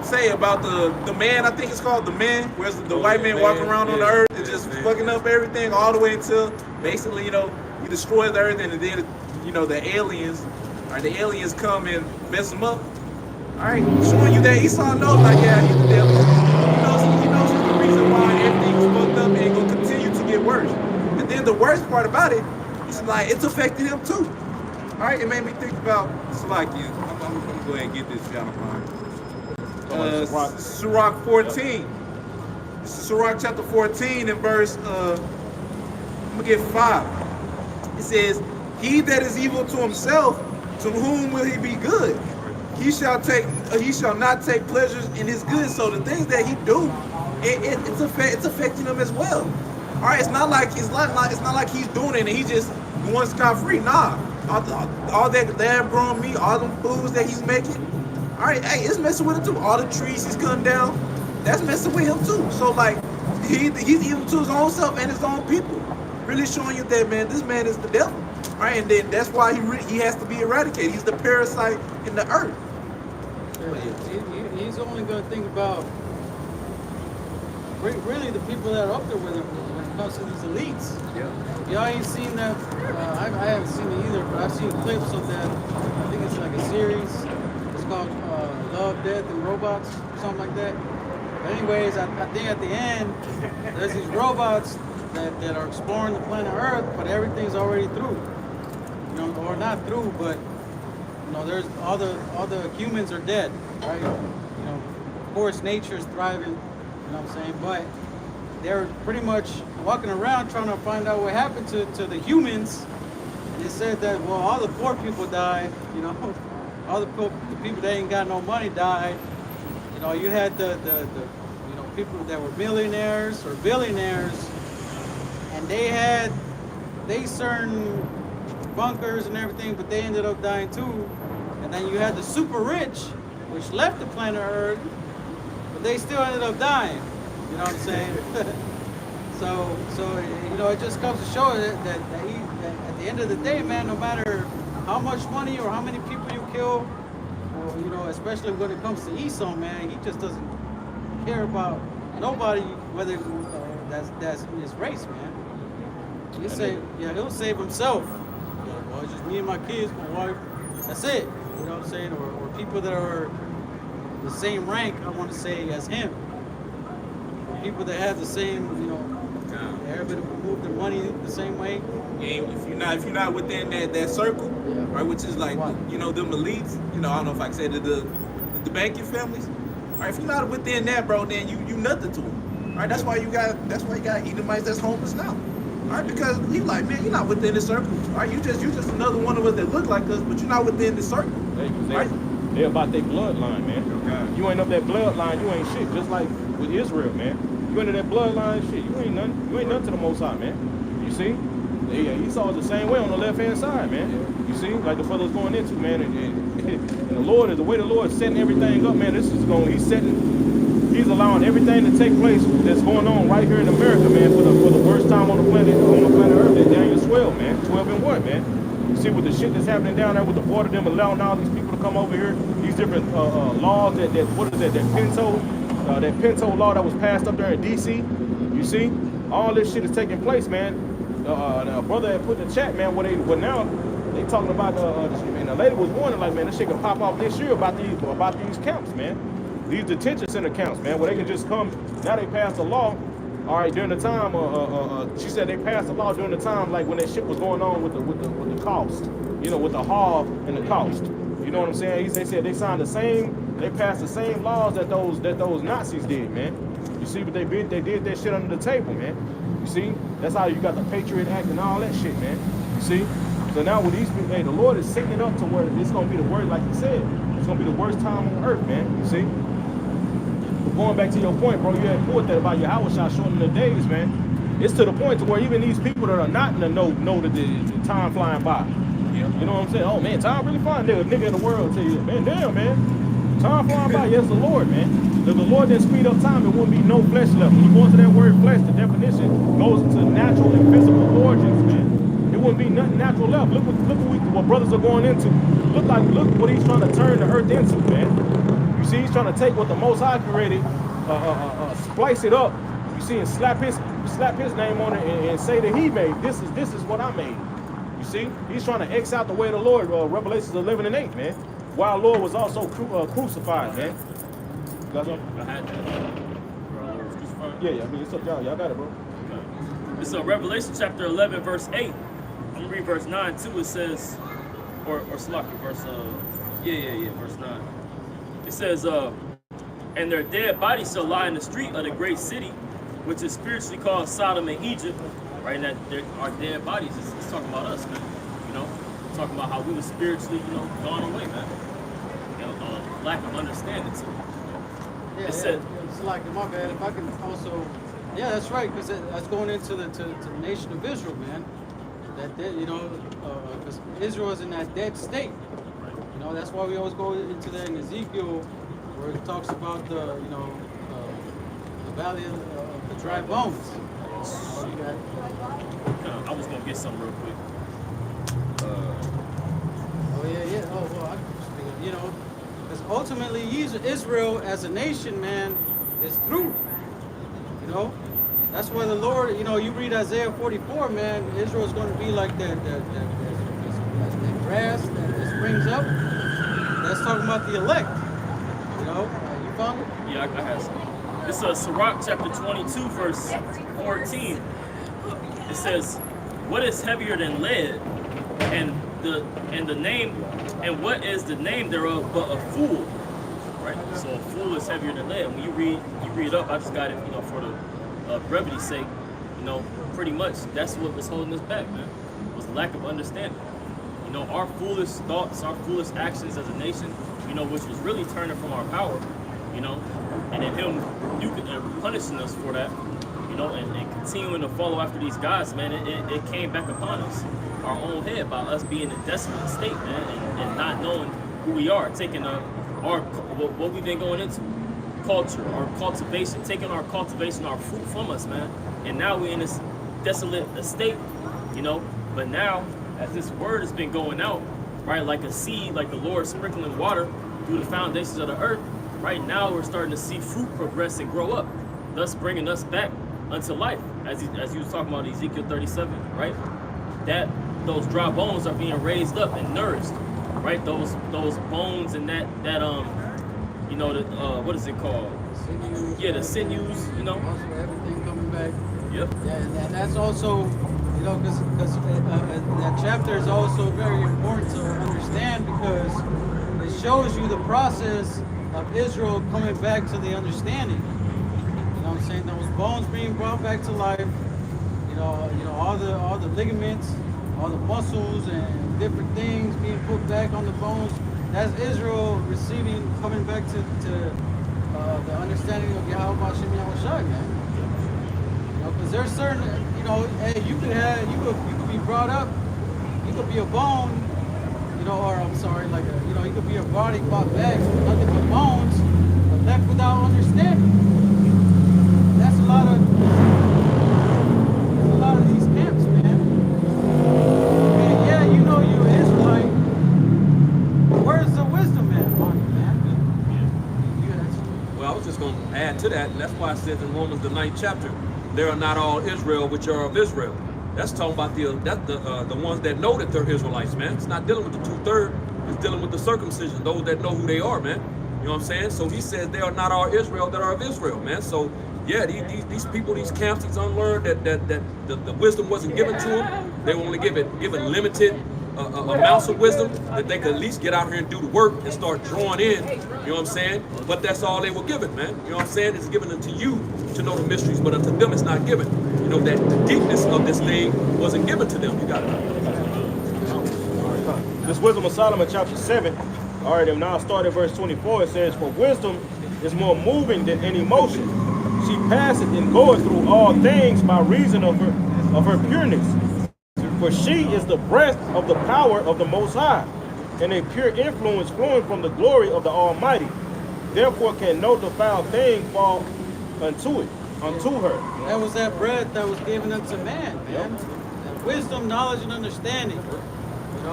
say about the man, I think it's called the man, where's the white man walking around on the earth and just fucking up everything all the way until basically, he destroys the earth, and then, the aliens come and mess him up. All right, showing you that Esau knows, like, yeah, he's the devil. He knows the reason why everything's fucked up and gonna continue to get worse. And then the worst part about it, it's like it's affecting him too. All right, it made me think about Salakia. I'm gonna go ahead and get this down of mine. Sirach 14. This is Sirach chapter 14 and verse, I'm gonna get 5. It says, he that is evil to himself, to whom will he be good? He shall not take pleasures in his good. So the things that he do, it's affecting him as well. All right, it's not like he's doing it and he just going scot-free. Nah, all that growing meat, all them foods that he's making. All right, hey, it's messing with him too. All the trees he's cutting down, that's messing with him too. So like, he's evil to his own self and his own people. Really showing you that, man, this man is the devil. All right, and then that's why he has to be eradicated. He's the parasite in the earth. He's only going to think about really the people that are up there with him when it comes to these elites. Yeah. Y'all ain't seen that. I haven't seen it either, but I've seen clips of that. I think it's like a series. It's called Love, Death, and Robots, or something like that. But anyways, I think at the end, there's these robots that are exploring the planet Earth, but everything's already through. Or not through, but there's all the humans are dead, right? Of course, nature's thriving. You know what I'm saying? But they're pretty much walking around trying to find out what happened to the humans. And they said that, well, all the poor people died. All the people that ain't got no money died. You had the people that were millionaires or billionaires, and they certain bunkers and everything, but they ended up dying too. And then you had the super rich, which left the planet Earth, but they still ended up dying. You know what I'm saying? so it just comes to show that at the end of the day, man, no matter how much money or how many people you kill, or, especially when it comes to Esau, man, he just doesn't care about nobody, whether that's in his race, man. He'll save himself. Well, it's just me and my kids, my wife. That's it. You know what I'm saying? Or people that are the same rank, I want to say, as him. Or people that have the same, everybody will move their money the same way. And if you're not within that circle, right, which is like them elites, I don't know if I can say the banking families. All right, if you're not within that, bro, then you nothing to them. All right, that's why you got Edomites that's homeless now. All right, because we like, man, you're not within the circle. All right, you just another one of us that look like us, but you're not within the circle. They about their bloodline, man. Okay. You ain't up that bloodline, you ain't shit. Just like with Israel, man. You into that bloodline shit, you ain't nothing. You ain't nothing to the Most High, man. You see? Yeah, Esau is the same way on the left hand side, man. You see, like the brother's going into, man, and the Lord is the way the Lord is setting everything up, man. He's allowing everything to take place that's going on right here in America, man, for the first time on the planet Earth. That Daniel 12, man. 12 and 1, man. You see with the shit that's happening down there with the border, them allowing all these people to come over here, these different laws that Pinto law that was passed up there in DC. You see, all this shit is taking place, man. The brother had put in the chat, man, now they talking about and the lady was warning, like, man, this shit can pop off this year about these camps, man. These detention center camps, man, where they can just come. Now they passed a law All right, during the time, she said they passed a law during the time, like when that shit was going on with the cost, you know, with the halve and the cost. You know what I'm saying? They said they signed the same, they passed the same laws that those Nazis did, man. You see what they did? They did that shit under the table, man. You see? That's how you got the Patriot Act and all that shit, man. You see? So now with these people, hey, the Lord is setting it up to where it's gonna be the worst, like he said, it's gonna be the worst time on earth, man. You see? Going back to your point, bro, you had put that about your house shot shortening the days, man. It's to the point to where even these people that are not in the know that the time flying by. Yeah. You know what I'm saying? Oh man, time really flying. Nigga in the world tell you, man, damn, man. Time flying by. Yes, the Lord, man. If the Lord didn't speed up time, it wouldn't be no flesh left. When you go into that word flesh, the definition goes into natural and physical origins, man. It wouldn't be nothing natural left. Look what brothers are going into. Look what he's trying to turn the earth into, man. You see, he's trying to take what the Most High created, splice it up. You see, and slap his name on it and say that he made. This is what I made. You see, he's trying to X out the way of the Lord. Revelations 11 and 8, man. While Lord was also crucified, man. You got something? I had that. Yeah. I mean, it's up y'all. Y'all got it, bro. It's Revelation chapter 11, verse 8. I'm gonna read verse 9 too. It says, or Salaki, verse verse 9. It says, and their dead bodies shall lie in the street of the great city, which is spiritually called Sodom and Egypt. Right, that our dead bodies is talking about us, man. You know, talking about how we were spiritually, you know, gone away, man. You know, lack of understanding too. Yeah, It said, it's like, my bad, if I can also, yeah, that's right, because that's going into the nation of Israel, man. That they, you know, because Israel is in that dead state. You know, that's why we always go into that in Ezekiel, where it talks about the, you know, the valley of the dry bones. I was gonna get something real quick. Oh well, you know, because ultimately Israel as a nation, man, is through. You know, that's why the Lord, you know, you read Isaiah 44, man, Israel is going to be like that grass that springs up. That's talking about the elect. You know, you found it? Yeah, I had some. It's Sirach chapter 22, verse 14. It says, "What is heavier than lead, and the name, and what is the name thereof but a fool?" Right. So a fool is heavier than lead. When you read up. I just got it, you know, for the brevity's sake. You know, pretty much that's what was holding us back, man. Was lack of understanding. You know, our foolish thoughts, our foolish actions as a nation. You know, which was really turning from our power. You know, and then him punishing us for that. You know, and continuing to follow after these guys, man, it came back upon us, our own head, by us being in a desolate state, man, and not knowing who we are, taking what we've been going into, culture, our cultivation, taking our cultivation, our fruit from us, man, and now we're in this desolate estate, you know, but now, as this word has been going out, right, like a seed, like the Lord sprinkling water through the foundations of the earth, right now we're starting to see fruit progress and grow up, thus bringing us back unto life, as you was talking about Ezekiel 37, right? That those dry bones are being raised up and nourished, right? Those bones and that you know, the what is it called? Sinews, Yeah, the sinews, you know. Also, everything coming back. Yep. Yeah, and that's also, you know, because that chapter is also very important to understand, because it shows you the process of Israel coming back to the understanding. You know what I'm saying? Those bones being brought back to life. You know, all the ligaments, all the muscles, and different things being put back on the bones. That's Israel coming back to the understanding of Yahweh Hashem Yahweh Shai, man. You know, because there's certain, you know, hey, you could be brought up, you could be a bone, you know, or I'm sorry, like you know, you could be a body brought back, nothing but bones, but left without understanding. That's a lot of these camps, man. And yeah, you know you're an Israelite. Where's the wisdom at, man? Well, I was just going to add to that, and that's why it says in Romans the 9th chapter, "They are not all Israel which are of Israel." That's talking about the ones that know that they're Israelites, man. It's not dealing with the 2/3. It's dealing with the circumcision, those that know who they are, man. You know what I'm saying? So he says they are not all Israel that are of Israel, man. So yeah, these people, these camps, these unlearned, that the wisdom wasn't given to them. They were only given limited amounts of wisdom that they could at least get out here and do the work and start drawing in. You know what I'm saying? But that's all they were given, man. You know what I'm saying? It's given unto you to know the mysteries, but unto them it's not given. You know, that the deepness of this thing wasn't given to them. You got it. This Wisdom of Solomon, chapter 7. All right, and now I start at verse 24. It says, "For wisdom is more moving than any motion. She passeth and goeth through all things by reason of her pureness. For she is the breath of the power of the Most High, and a pure influence flowing from the glory of the Almighty. Therefore can no defiled thing fall unto her." That was that breath that was given unto man, man. That wisdom, knowledge, and understanding. You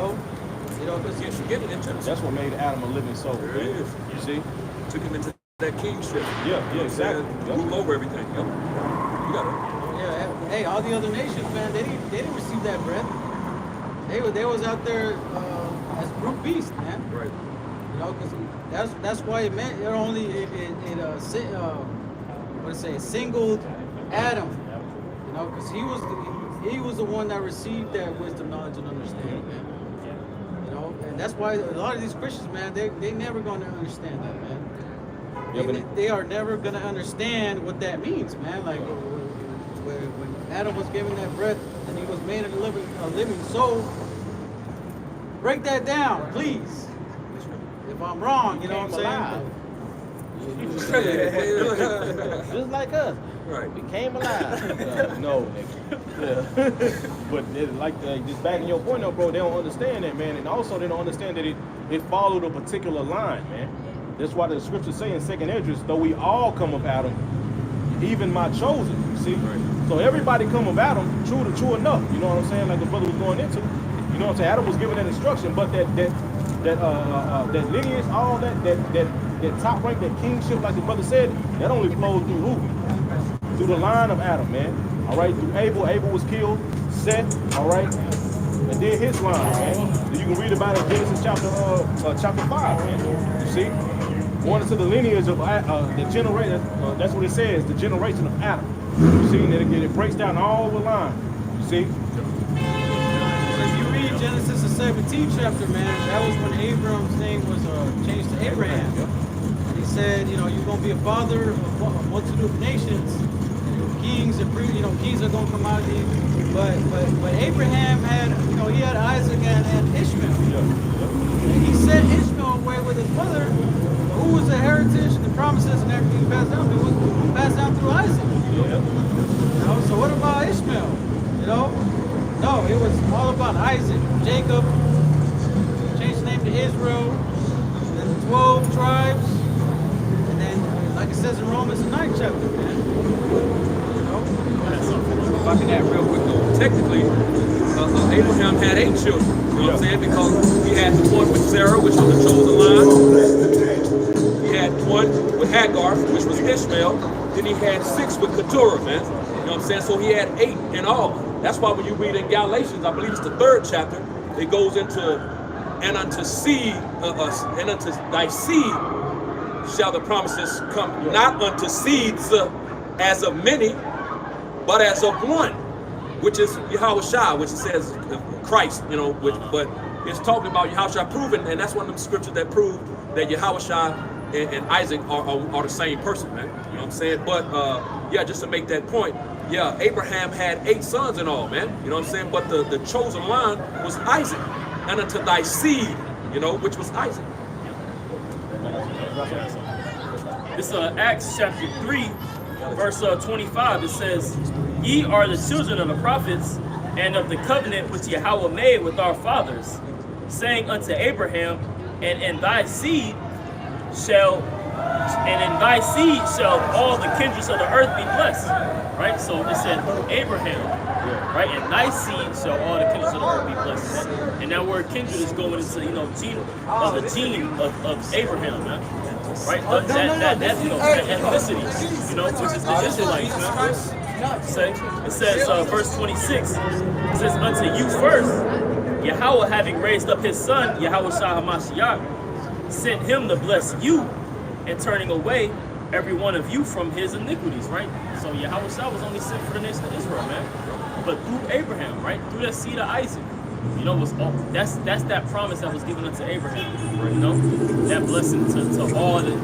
know, because Yes, you get it in Genesis. That's what made Adam a living soul. There it is. You see? Took him into that kingship. Yeah, exactly. Yep. Rule over everything. Yep. You got it. yeah, hey, all the other nations, man, they didn't receive that breath. They was out there as brute beasts, man. Right. You know, because that's why it meant it only singled Adam. You know, because he was the one that received that wisdom, knowledge, and understanding, man. You know, and that's why a lot of these Christians, man, they never gonna understand that, man. Yeah, They are never gonna understand what that means, man. Like when Adam was given that breath and he was made a living soul. Break that down, please. If I'm wrong, you know what I'm saying? Just like us. Right. We came alive. No, nigga. Yeah. But just backing your point up, bro, they don't understand that, man. And also they don't understand that it followed a particular line, man. That's why the scriptures say in 2nd Esdras, though we all come of Adam, even my chosen, you see? Right. So everybody come of Adam, true enough. You know what I'm saying? Like the brother was going into. You know what I'm saying? Adam was given that instruction, but that lineage, all that top rank, that kingship, like the brother said, that only flowed through who? Through the line of Adam, man. All right, through Abel. Abel was killed. Seth, all right, and then his line, man. You can read about it in Genesis chapter 5, man. You see, going into the lineage of the generation. That's what it says, the generation of Adam. You see, and it breaks down all the line. You see. If you read Genesis the 17th chapter, man, that was when Abram's name was changed to Abraham. And he said, you know, you're going to be a father of a multitude of nations. Kings and kings are going to come out of you. But Abraham had, he had Isaac and Ishmael. And he sent Ishmael away with his mother, who was the heritage, the promises, and everything passed down through. It was passed down through Isaac. So what about Ishmael? No, it was all about Isaac, Jacob, changed the name to Israel, and then the 12 tribes, and then, like it says in Romans, the 9th chapter, man. If I can add real quick though, technically, Abraham had 8 children. You know what I'm saying? Because he had the one with Sarah, which was the chosen line. He had one with Hagar, which was Ishmael. Then he had 6 with Keturah, man. You know what I'm saying? So he had 8 in all. That's why when you read in Galatians, I believe it's the 3rd chapter, it goes into, and unto thy seed shall the promises come, not unto seeds as of many, but as of one, which is Yahushua, which it says Christ, but it's talking about Yahushua proven, and that's one of them scriptures that prove that Yahushua and Isaac are the same person, man. You know what I'm saying? But just to make that point, Abraham had 8 sons in all, man. You know what I'm saying? But the chosen line was Isaac, and unto thy seed, which was Isaac. This Acts chapter 3, verse 25. It says, "Ye are the children of the prophets, and of the covenant which Yahweh made with our fathers, saying unto Abraham, and in thy seed shall all the kindreds of the earth be blessed." Right? So it said Abraham, right? And thy seed shall all the kindreds of the earth be blessed. And that word kindred is going into, the gene of Abraham, man. Right? That ethnicity, which is the Israelites, man. It says, verse 26, it says, "Unto you first, Yahweh having raised up his son, Yahweh Shah HaMashiach, sent him to bless you, and turning away every one of you from his iniquities, right? So Yahweh Shah was only sent for the nation of Israel, man. But through Abraham, right? Through that seed of Isaac. You know, that's that promise that was given unto Abraham. You know, that blessing to all the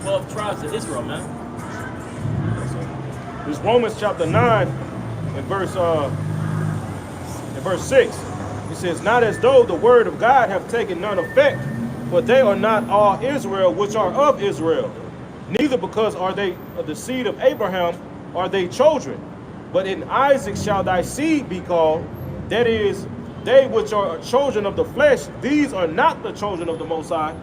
12 tribes of Israel, man. This Romans chapter 9 and verse 6. It says, not as though the word of God have taken none effect, for they are not all Israel which are of Israel. Neither because are they of the seed of Abraham are they children, but in Isaac shall thy seed be called. That is, they which are children of the flesh, these are not the children of the Most High,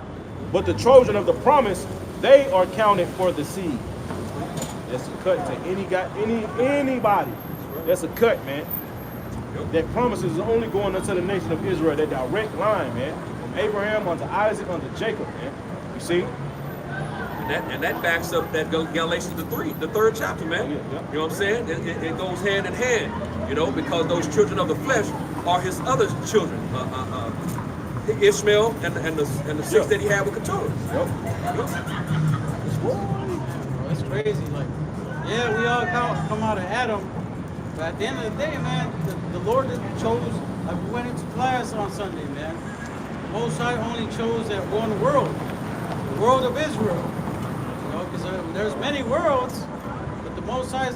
but the children of the promise, they are counted for the seed. That's a cut to anybody. That's a cut, man. That promises is only going unto the nation of Israel. That direct line, man, from Abraham unto Isaac unto Jacob, man. You see? And that backs up that Galatians the 3rd chapter, man. Yeah. You know what I'm saying? It goes hand in hand, you know, because those children of the flesh are his other children, Ishmael and the six that he had with Keturah. It's crazy. Like, yeah, we all come out of Adam, but at the end of the day, man, the Lord that chose. Like, we went into class on Sunday, man. The Most High only chose that one world, the world of Israel. You know, because there's many worlds, but the Most High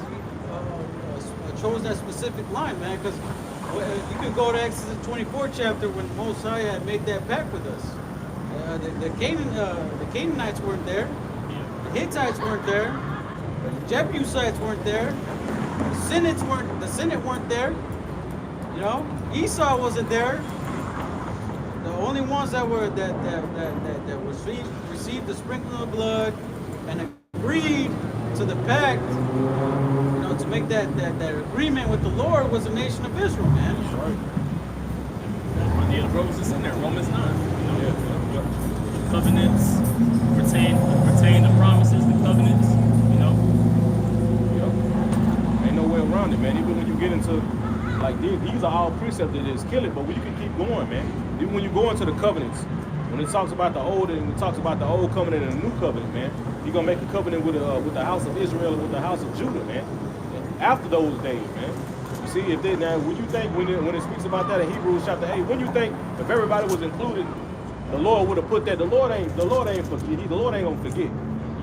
chose that specific line, man. Because you could go to Exodus 24 chapter when the Most High had made that pact with us. The Canaanites weren't there. The Hittites weren't there. The Jebusites weren't there. The Senate weren't there. You know, Esau wasn't there. The only ones that received the sprinkling of blood and agreed to the pact, you know, to make that agreement with the Lord was the nation of Israel, man. Yeah, Romans is in there. Romans 9. You know, covenants, retain the promises, the covenants. You know. Ain't no way around it, man. Even when you get into like these are all precepts that just kill it, but you can keep going, man. Even when you go into the covenants, when it talks about the old and it talks about the old covenant and the new covenant, man, you're gonna make a covenant with the house of Israel and with the house of Judah, man. After those days, man. You see, if they now when you think when it speaks about that in Hebrews chapter 8, when you think if everybody was included, the Lord would have put that. The Lord ain't forget. The Lord ain't gonna forget.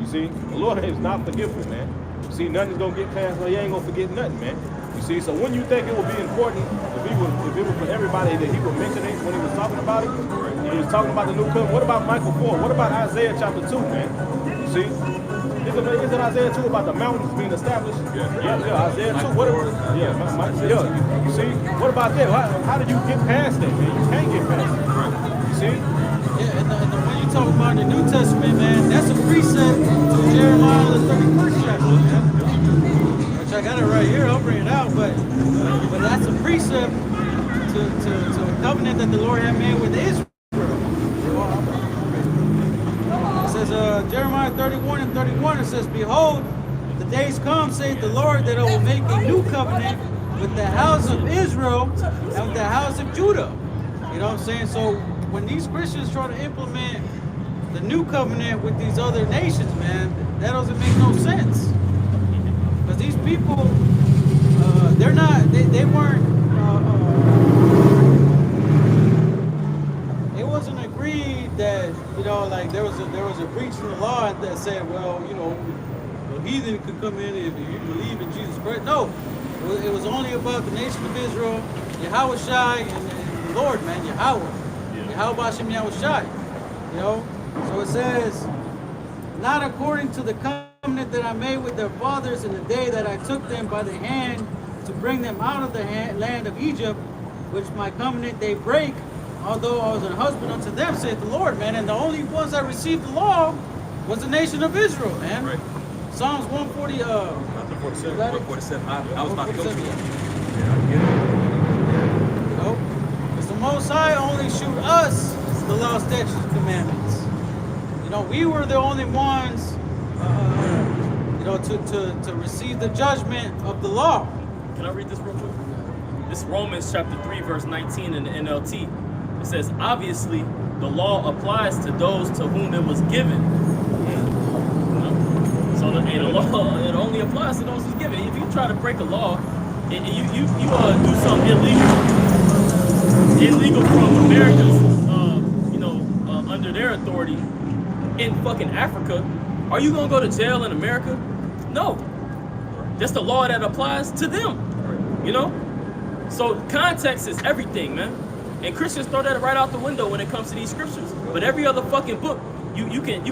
You see, the Lord is not forgetful, man. You see, nothing's gonna get past. Well, he ain't gonna forget nothing, man. You see, so when you think it would be important, if it was for everybody that he would mention it when he was talking about it, he was talking about the new covenant. What about Michael 4? What about Isaiah chapter 2, man? You see, isn't Isaiah 2 about the mountains being established? Yeah, Isaiah 2. You see, what about that? How did you get past that, man? You can't get past it. You see? Yeah, and when you talk about the New Testament, man, that's a precept to Jeremiah the 31st chapter, man. Which I got it right here, I'll bring it out, but that's a precept to a covenant that the Lord had made with Israel. It says Jeremiah 31 and 31, it says, behold, the days come, saith the Lord, that I will make a new covenant with the house of Israel and with the house of Judah. You know what I'm saying? So when these Christians try to implement the new covenant with these other nations, man, that doesn't make no sense. Because these people, they weren't, it wasn't agreed that, you know, like there was a breach in the law that said, well, you know, a heathen could come in if you believe in Jesus Christ. No, it was only about the nation of Israel, Yahweh Shai, and the Lord, man, Yahweh. Yahweh Hashem Yahweh Shai. You know, so it says, not according to the covenant that I made with their fathers in the day that I took them by the hand to bring them out of the land of Egypt, which my covenant they break, although I was an husband unto them, saith the Lord, man. And the only ones that received the law was the nation of Israel, man. Right. Psalms 140, 147. I was about to go to it. You know, because the Most High only shewed us the law, statutes, and commandments. You know, we were the only ones, you know, to receive the judgment of the law. Can I read this real quick? This is Romans chapter 3, verse 19 in the NLT. It says, obviously, the law applies to those to whom it was given. the law, it only applies to those who's given. If you try to break a law and you do something illegal from America's, under their authority in fucking Africa, are you gonna go to jail in America? No. That's the law that applies to them. You know? So context is everything, man. And Christians throw that right out the window when it comes to these scriptures. But every other fucking book, you can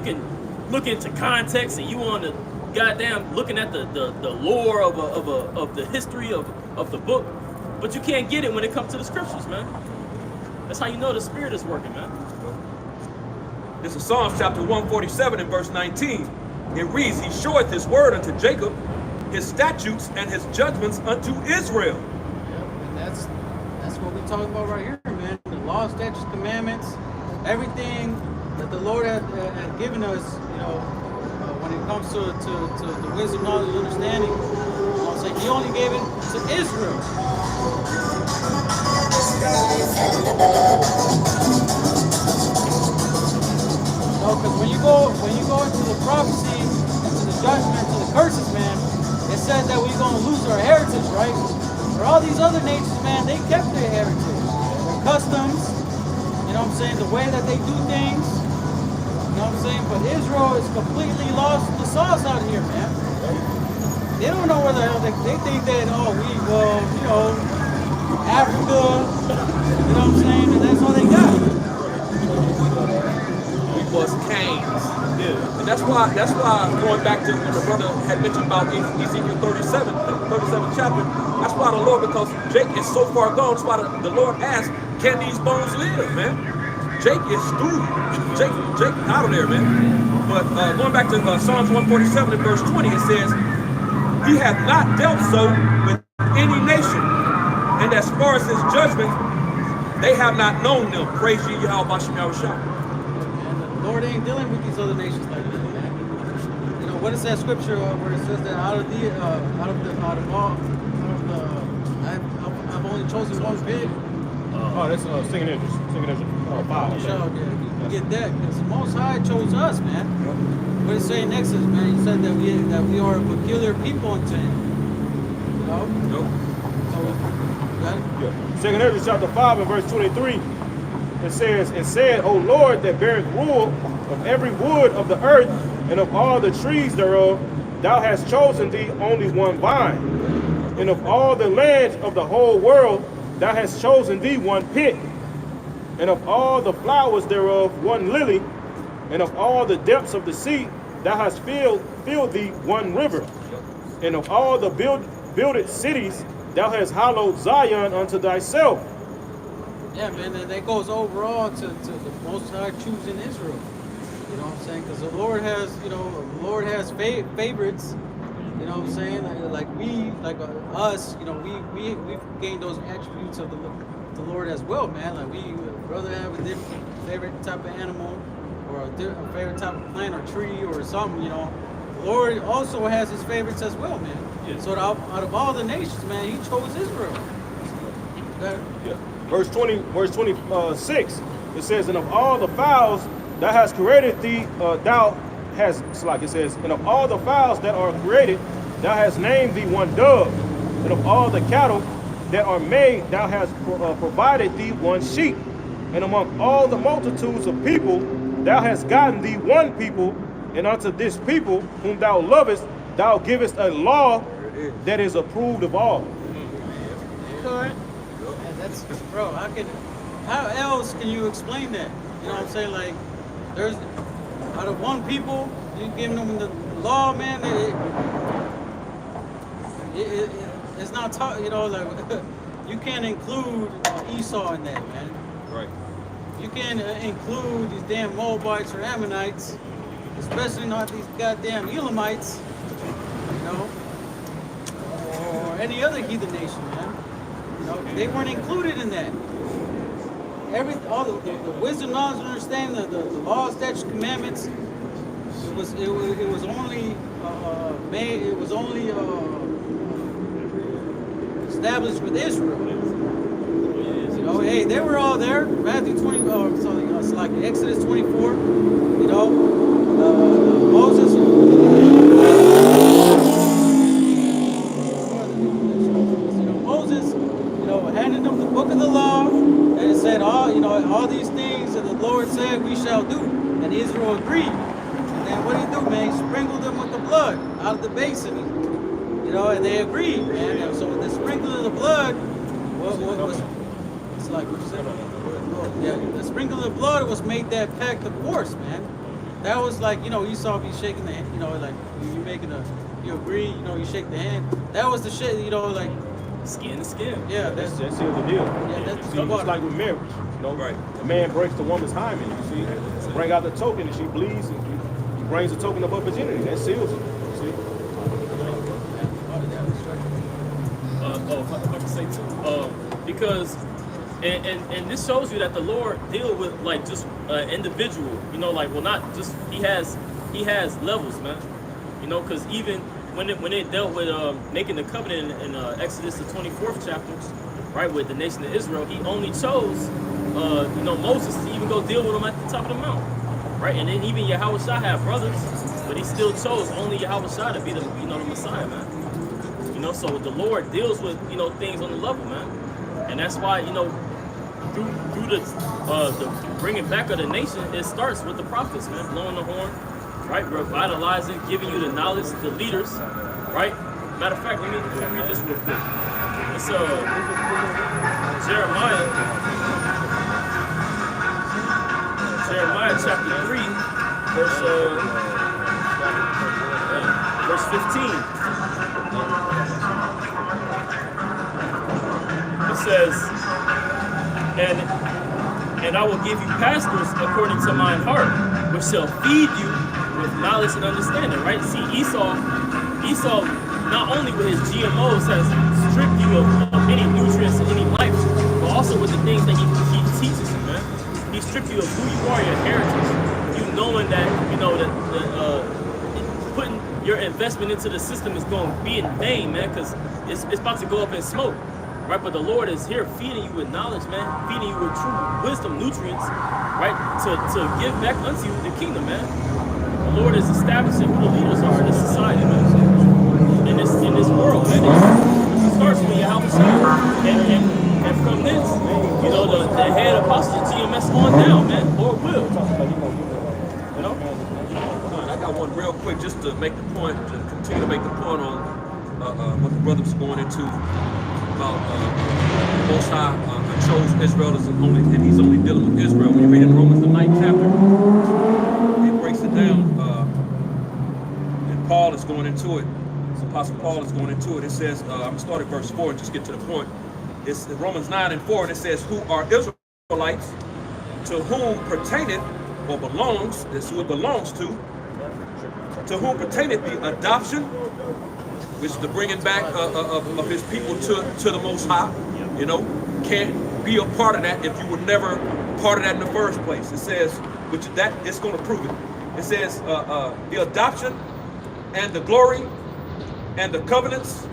look into context, and you on the goddamn looking at the lore of the history of the book, but you can't get it when it comes to the scriptures, man. That's how you know the spirit is working, man. This is Psalms chapter 147 and verse 19. It reads, He showeth his word unto Jacob, his statutes and his judgments unto Israel. And that's what we're talking about right here, man. The law, statutes, commandments, everything that the Lord had given us, when it comes to the wisdom, knowledge, and understanding. It's like He only gave it to Israel. Because when you go into the prophecy, into the judgment, to the curses, man, it says that we're gonna lose our heritage, right? For all these other nations, man, they kept their heritage, their customs, you know what I'm saying, the way that they do things, you know what I'm saying? But Israel is completely lost the sauce out here, man. They don't know where the hell they think that, Africa, you know what I'm saying, and that's all they got. Was Cain's. Yeah. And that's why going back to what the brother had mentioned about Ezekiel 37th chapter, that's why the Lord, because Jake is so far gone, that's why the Lord asked, can these bones live, man? Jake is through. Jake out of there, man. But going back to Psalms 147 and verse 20, it says, He hath not dealt so with any nation, and as far as his judgment, they have not known them. Praise ye Yahweh Bashem Yahushua. Lord ain't dealing with these other nations like that, man. What is that scripture where it says that I've only chosen one bit? That's singing Idris. Singing Idris. You get that, because the Most High chose us, man. What it say in Exodus, man? He said that we are a peculiar people unto Him. You know? Nope. So, you got it? Yeah. Second Ezra chapter 5 and verse 23. It says, And said, O Lord, that beareth rule of every wood of the earth, and of all the trees thereof, thou hast chosen thee only one vine. And of all the lands of the whole world, thou hast chosen thee one pit. And of all the flowers thereof, one lily. And of all the depths of the sea, thou hast filled thee one river. And of all the builded cities, thou hast hallowed Zion unto thyself. Yeah, man, that goes overall to the Most High choosing Israel. You know what I'm saying? Because the Lord has, favorites. You know what I'm saying? Us, we've gained those attributes of the Lord as well, man. Like we would rather have a different favorite type of animal, or a favorite type of plant or tree or something. The Lord also has His favorites as well, man. Yeah. So out of all the nations, man, He chose Israel. Yeah. Verse 26, it says, And of all the fowls thou hast created thee, and of all the fowls that are created, thou hast named thee one dove. And of all the cattle that are made, thou hast provided thee one sheep. And among all the multitudes of people, thou hast gotten thee one people, and unto this people whom thou lovest, thou givest a law that is approved of all. Good. That's, bro, how else can you explain that? You know what I'm saying? Like, there's, out of one people, you giving them the law, man, it's not talk, you can't include Esau in that, man. Right. You can't include these damn Moabites or Ammonites, especially not these goddamn Elamites, or any other heathen nation, man. They weren't included in that. All the wisdom, knowledge, and understanding, the laws, statutes, commandments. It was only established with Israel. Hey, they were all there. Matthew 20, it's like Exodus 24. Moses. the law, and it said all these things that the Lord said we shall do, and Israel agreed. And then what did he do, man? He sprinkled them with the blood out of the basin, and they agreed, man. And so the sprinkling of the blood was it's like what you said. Yeah, the sprinkling of blood was made that pact of force, man. That was like, Esau be shaking the hand, like you agree, you shake the hand. That was the shit, like Skin to skin. yeah, That seals the deal. Yeah, that's See, the it's water. like with marriage. Right. The man breaks the woman's hymen. You see, bring out the token, and she bleeds, and he brings the token of her virginity. That seals it. See. If I can say too, because and this shows you that the Lord deal with like just individual, like not just he has levels, man, because even when it dealt with making the covenant in Exodus the 24th chapter, right, with the nation of Israel, he only chose Moses to even go deal with them at the top of the mount, right, and then even Yahweh Shai had brothers, but he still chose only Yahweh Shai to be the the Messiah, man. So the Lord deals with things on the level, man, and that's why through the bringing back of the nation, it starts with the prophets, man, blowing the horn, right, revitalizing, giving you the knowledge, the leaders, right. Matter of fact, let me read this real quick. It's Jeremiah chapter 3, verse 15. It says, and I will give you pastors according to mine heart, which shall feed you with knowledge and understanding, right? See, Esau, not only with his GMOs has stripped you of any nutrients and any life, but also with the things that he teaches you, man. He stripped you of who you are, your heritage. You knowing that, that putting your investment into the system is going to be in vain, man, because it's about to go up in smoke. Right, but the Lord is here feeding you with knowledge, man, feeding you with true wisdom, nutrients, right, to give back unto you the kingdom, man. The Lord is establishing who the leaders are in this society, man, in this world, man. It starts with Yahweh Shai, and from this, the head apostle GMS on down, man, Lord will. I got one real quick just to make the point, to continue to make the point on what the brother was going into. About Most High chose Israel as and he's only dealing with Israel. When you read in Romans the 9th chapter, it breaks it down. And Paul is going into it. Apostle Paul is going into it. It says, I'm going to start at verse 4 and just get to the point. It's Romans 9 and 4, and it says, who are Israelites, to whom pertaineth or belongs, that's who it belongs to whom pertaineth the adoption, which is the bringing back of his people to the Most High. Can't be a part of that if you were never part of that in the first place. It says, which that it's going to prove it. It says the adoption and the glory and the covenants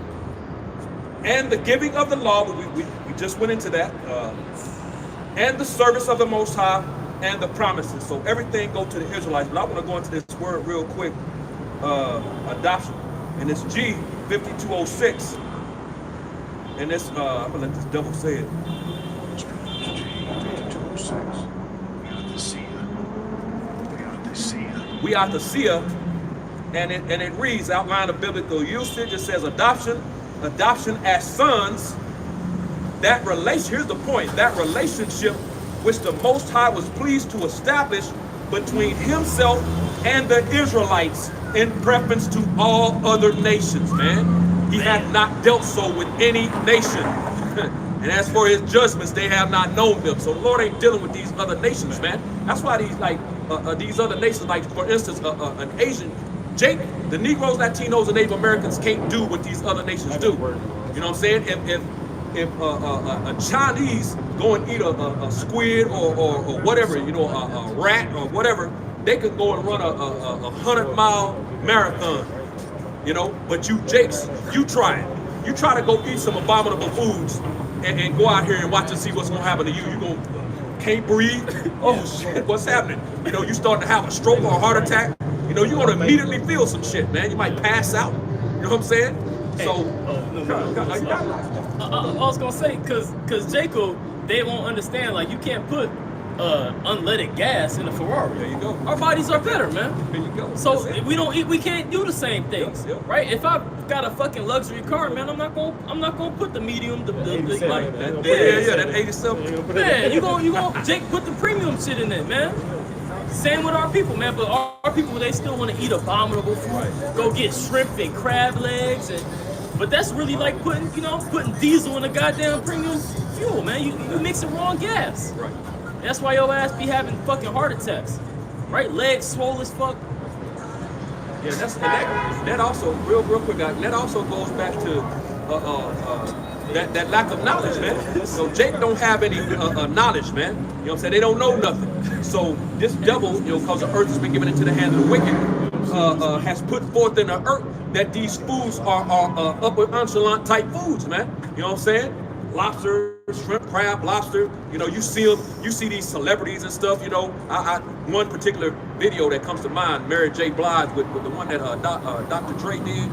and the giving of the law. We just went into that. And the service of the Most High and the promises. So everything go to the Israelites. But I want to go into this word real quick. Adoption. And it's G5206. And this, I'm gonna let this devil say it. We are the seer. And it reads, outline of biblical usage. It says adoption as sons. That relation, here's the point, that relationship which the Most High was pleased to establish between himself and the Israelites in preference to all other nations, man. He hath not dealt so with any nation. And as for his judgments, they have not known them. So the Lord ain't dealing with these other nations, man. That's why these other nations, like for instance, an Asian, Jake, the Negroes, Latinos, and Native Americans can't do what these other nations do. You know what I'm saying? If a Chinese go and eat a squid or whatever, a rat or whatever, they could go and run a 100-mile marathon, but you Jakes, you try it. You try to go eat some abominable foods and go out here and watch and see what's gonna happen to you. You can't breathe. Oh shit, what's happening? You starting to have a stroke or a heart attack. You're gonna immediately feel some shit, man. You might pass out. You know what I'm saying? So, I was gonna say, cause Jacob, they won't understand. Like, you can't put unleaded gas in a Ferrari. There you go. Our bodies are better, man. There you go. So That's it. we can't do the same things, Yeah. right? If I've got a fucking luxury car, man, I'm not gonna put the medium, the 87, like, man. That 87. man, you gonna Jake put the premium shit in it, man. Same with our people, man. But our people, they still want to eat abominable food. Go get shrimp and crab legs, but that's really like putting diesel in a goddamn premium fuel, man. You mixing wrong gas. Right. That's why your ass be having fucking heart attacks, right? Legs swole as fuck. Yeah, that also real quick, guys. That also goes back to that lack of knowledge, man. So Jake don't have any knowledge, man. You know what I'm saying? They don't know nothing. So this devil, because the earth has been given into the hand of the wicked, has put forth in the earth that these foods are upper echelon type foods, man. You know what I'm saying? Lobster, shrimp, crab, lobster. You see them. You see these celebrities and stuff. One particular video that comes to mind, Mary J. Blige with the one that Dr. Dre did,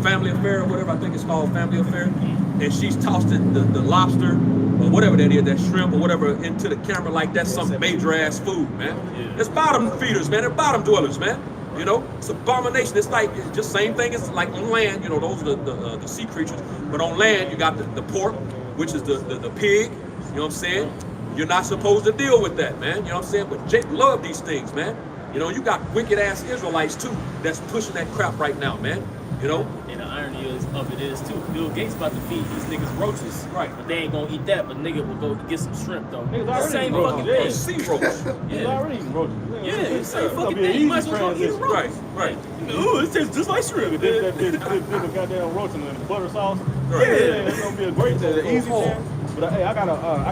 Family Affair or whatever, I think it's called, Family Affair. And she's tossed the lobster or whatever that is, that shrimp or whatever, into the camera like that's some major ass food, man. Yeah. It's bottom feeders, man. They're bottom dwellers, man. It's abomination. It's like just same thing as like on land. Those are the sea creatures. But on land, you got the pork, which is the pig. You know what I'm saying? You're not supposed to deal with that, man. You know what I'm saying? But Jake love these things, man. You got wicked ass Israelites too that's pushing that crap right now, man. And the irony of it is too, Bill Gates about to feed these niggas roaches. Right. But they ain't gonna eat that, but nigga will go get some shrimp though. Niggas already Same eating fucking roaches. thing. Sea roach. He's already eating roaches. Yeah, it's the same It's gonna fucking be an thing. You might as easy well go eat a transition. roach. Right. Ooh, it tastes just like shrimp. Dip that bitch in goddamn roach in the butter sauce. Right. Yeah, it's gonna be a great It's easy hard. chance. But hey, I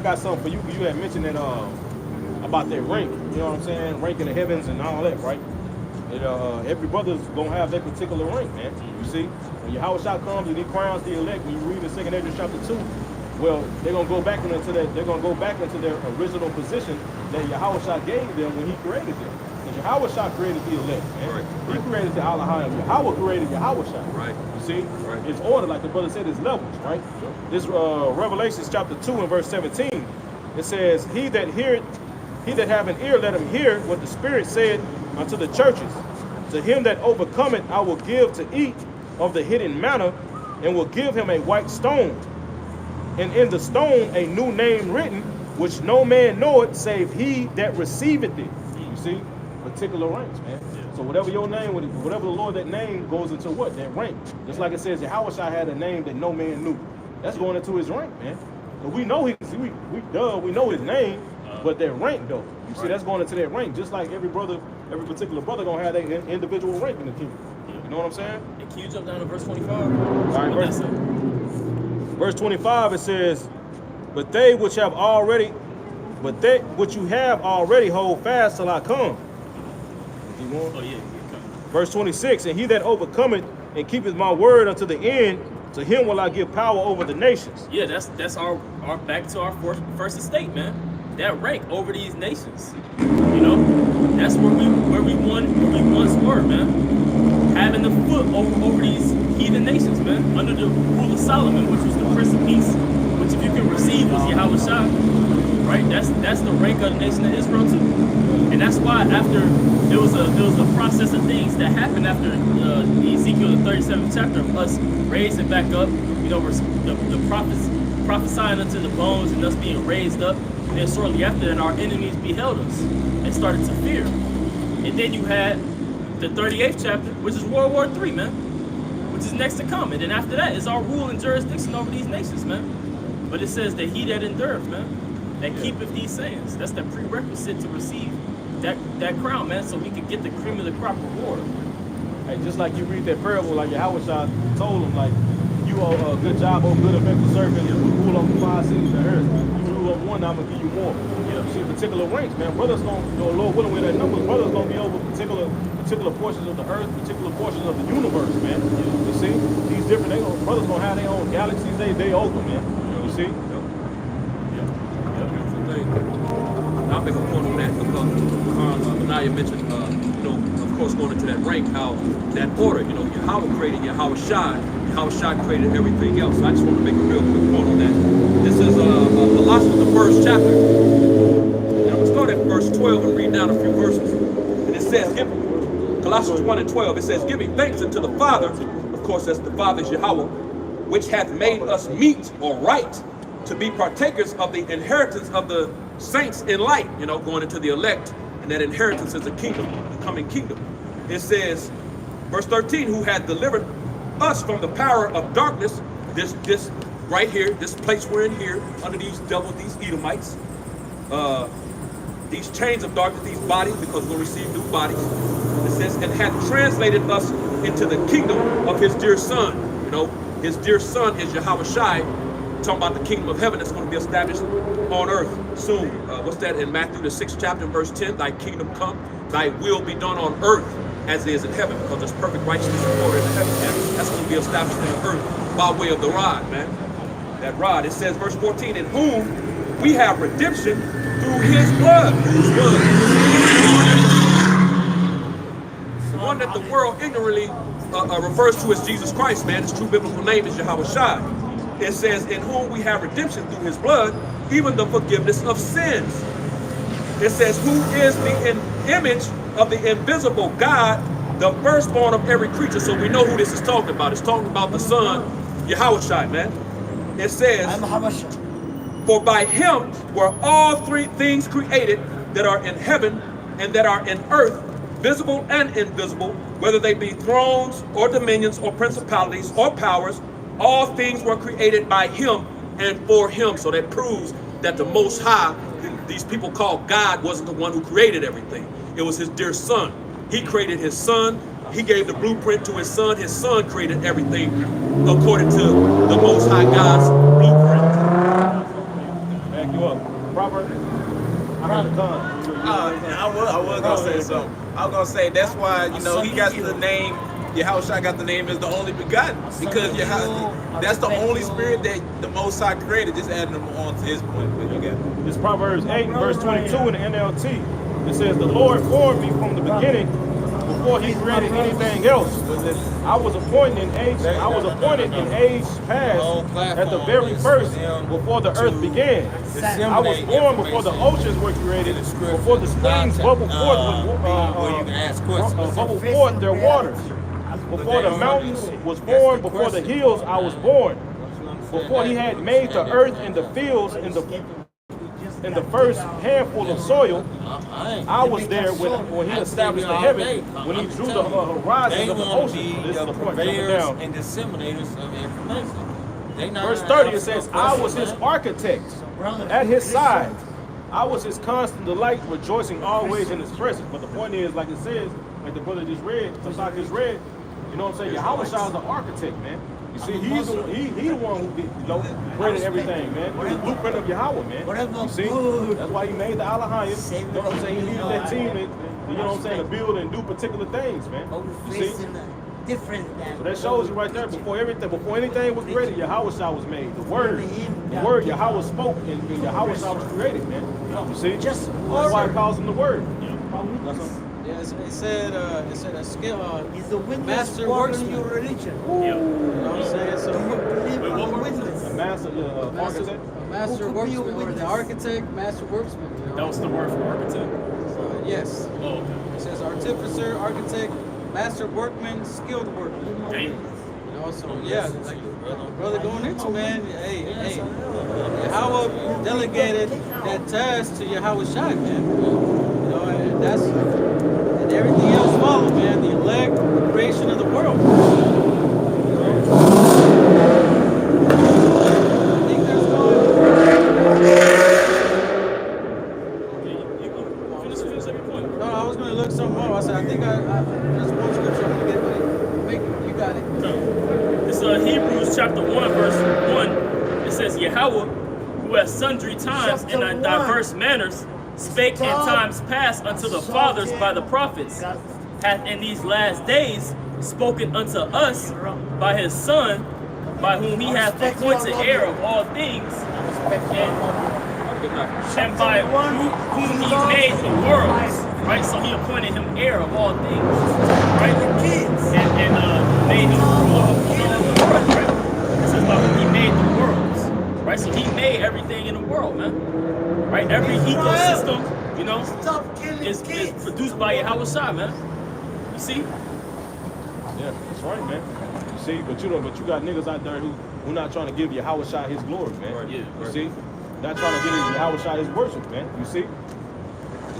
got something for you. You had mentioned that about that rank. You know what I'm saying? Rank in the heavens and all that, right? Every brother's gonna have their particular rank, man. You see, when your house shot comes and he crowns the elect, when you read in 2 Ezra chapter 2, well, they're gonna go back into that. They're gonna go back into their original position that Yahweh gave them when He created them. And Yahweh created the elect, man. Right. He created the Elohim. Yahweh created Yahweh. Right. You see, Right. it's order, like the brother said, it's levels, right? This Revelations chapter 2 and verse 17, it says, He that have an ear, let him hear what the Spirit said unto the churches. To him that overcometh, I will give to eat of the hidden manna, and will give him a white stone, and in the stone a new name written, which no man knoweth, save he that receiveth it. You see, particular ranks, man. So whatever your name, whatever the Lord that name goes into what? That rank. Just like it says, Yahweh had a name that no man knew. That's going into his rank, man. So we know we know his name, but that rank though. You see, that's going into that rank. Just like every particular brother gonna have their individual rank in the kingdom. You know what I'm saying? And can you jump down to verse 25? All right, What that say? verse 25, it says, But they which you have already hold fast till I come. Keep going. Oh yeah, come. Verse 26, And he that overcometh and keepeth my word unto the end, to him will I give power over the nations. Yeah, that's our back to our first estate, man. That rank over these nations. That's where we once were, man. Having the foot over these heathen nations, man. Under the rule of Solomon, which was the Prince of Peace, which if you can receive was Yahweh Shah. Right? That's the rank of the nation of Israel too. And that's why after there was a process of things that happened after Ezekiel the 37th chapter of us raising back up, the prophets prophesying unto the bones and us being raised up. And then shortly after that, our enemies beheld us and started to fear. And then you had the 38th chapter, which is World War III, man, which is next to come. And then after that is our rule and jurisdiction over these nations, man. But it says that he that endureth, man, that keepeth these sayings. That's the prerequisite to receive that crown, man, so we can get the cream of the crop reward. Hey, just like you read that parable, like Yahweh told him, like, you owe a good job, oh good effective servant, you rule over 5 cities of earth. You rule over one, I'm gonna give you more. See, particular ranks, man. Brothers gonna, Lord willing, with that number, brothers gonna be over particular portions of the earth, particular portions of the universe, man. You see, these different, brothers gonna have their own galaxies, they over, man. You see? I'll make a point on that because Benaiah mentioned, of course, going into that rank, how that order, Yahweh created Yahweh Shai, Yahushua created everything else. So I just want to make a real quick point on that. This is Colossians, the first chapter. And I'm going to start at verse 12 and read down a few verses. And it says, Colossians 1 and 12, it says, giving thanks unto the Father, of course that's the Father Yahweh, which hath made us meet or right to be partakers of the inheritance of the saints in light, you know, going into the elect, and that inheritance is a kingdom, the coming kingdom. It says, verse 13, who had delivered us from the power of darkness, this right here, this place we're in here, under these devils, these Edomites, these chains of darkness, these bodies, because we'll receive new bodies. It says, and hath translated us into the kingdom of his dear son. You know, his dear son is Yahushua, talking about the kingdom of heaven that's going to be established on earth soon. What's that in Matthew the 6th chapter, verse 10? Thy kingdom come, thy will be done on earth as it is in heaven, because there's perfect righteousness and order in the heaven, man. That's going to be established in the earth by way of the rod, man. That rod. It says, verse 14, in whom we have redemption through his blood. Whose blood? The one that the world ignorantly refers to as Jesus Christ, man. His true biblical name is Yahushua. It says, in whom we have redemption through his blood, even the forgiveness of sins. It says, who is the image of the invisible God, the firstborn of every creature. So we know who this is talking about. It's talking about the Son, Yahushua, man. It says, for by him were all three things created that are in heaven and that are in earth, visible and invisible, whether they be thrones or dominions or principalities or powers. All things were created by him and for him. So that proves that the Most High, these people call God, wasn't the one who created everything. It was his dear son. He created his son. He gave the blueprint to his son. His son created everything according to the Most High God's blueprint. Back you up. Robert, I got the gun. I was gonna say something. I was gonna say that's why, you know, he got the name, Yahushua got the name as the only begotten, because that's the only spirit that the Most High created, just adding them on to his point. But you got it. This Proverbs 8, verse 22 in the NLT. It says, the Lord formed me from the beginning before he created anything else. I was appointed in age past at the very first before the earth began. I was born before the oceans were created, before the springs bubbled forth their waters. Before the mountains was formed, before the hills I was born. Before he had made the earth and the fields in the first handful of soil, I was there when he established the heaven, when he drew the horizons of the ocean. This is the point, jumping down. And disseminators of information. Verse 30, it says, I was his architect at his side. I was his constant delight, rejoicing always in his presence. But the point is, like it says, like the brother just read, Tasak just read, you know what I'm saying? Yahushua is the architect, man. You see, he's the one who created everything, man. He's the blueprint of Yahweh, man. You see, that's why he made the Alahayim. You know what I'm saying? He needed that team, and, you know what I'm saying, to build and do particular things, man. You see? So that shows you right there, before anything was created, Yahushua was made. The word Yahweh spoke, and Yahushua was created, man. You see? That's why it calls him the word. Yeah, it said a skill. Is the witness master part worksman. of your religion? You know what I'm saying? So A master, architect. a master Who could be a worksman, or the witness? architect, master worksman. You know? That was the word for architect. Yes. Oh, okay. It says artificer, architect, master workman, skilled workman. Damn. You know, so yeah, like the brother going into, man, hey, Yahweh delegated that task to Yahushua, man. You know, and that's, and everything else followed, man. The elect, the creation of the world. I think there's Finish every point. no, I was gonna look something more. I said, I think I just one scripture I'm gonna get, but make it, you got it. It's Hebrews chapter 1, verse 1. It says, Yahweh, who has sundry times and in diverse manners spake in times past unto the fathers by the prophets, hath in these last days spoken unto us by his Son, by whom he hath appointed heir of all things, and by whom he made the worlds, right? So he appointed him heir of all things, right? And made him ruler of all the world, right? It says about he made the worlds, right? So he made everything in the world, man, right? Every ecosystem, you know, is produced by Yahweh Shai, man. You see? Yeah, that's right, man. You see, but you got niggas out there who not trying to give Yahweh Shai his glory, man. Right. Yeah, You right. see? Not trying to give Yahweh Shai his worship, man. You see?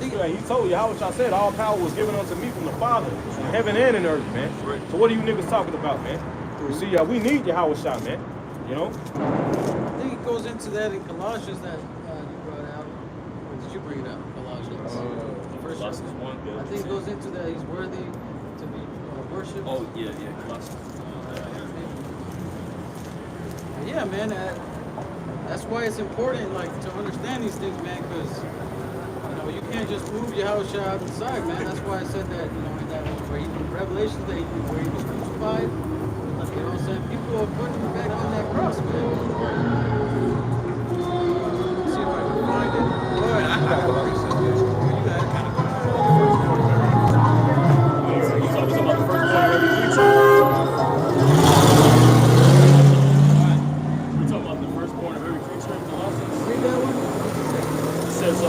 Yeah, he told Yahweh Shai said all power was given unto me from the Father in heaven and in earth, man. Right. So what are you niggas talking about, man? You see, we need Yahweh Shai, man. You know? I think it goes into that in Colossians that you brought out. Or did you bring it up? Colossians. First Colossians 1. I think it goes into that he's worthy to be worshipped. Oh, yeah, Colossians. Yeah, man. That's why it's important, like, to understand these things, man, because you can't just move Yahweh Shai out the side, man. That's why I said that, in that where in Revelation, where he was crucified. You know what I'm saying? People are putting him back on that cross, man. See if I can find it. Go ahead. I got a precept. You got it. You talking about the first one of every creature? We're talking about the firstborn of every creature in Colossians. Read that one. It says,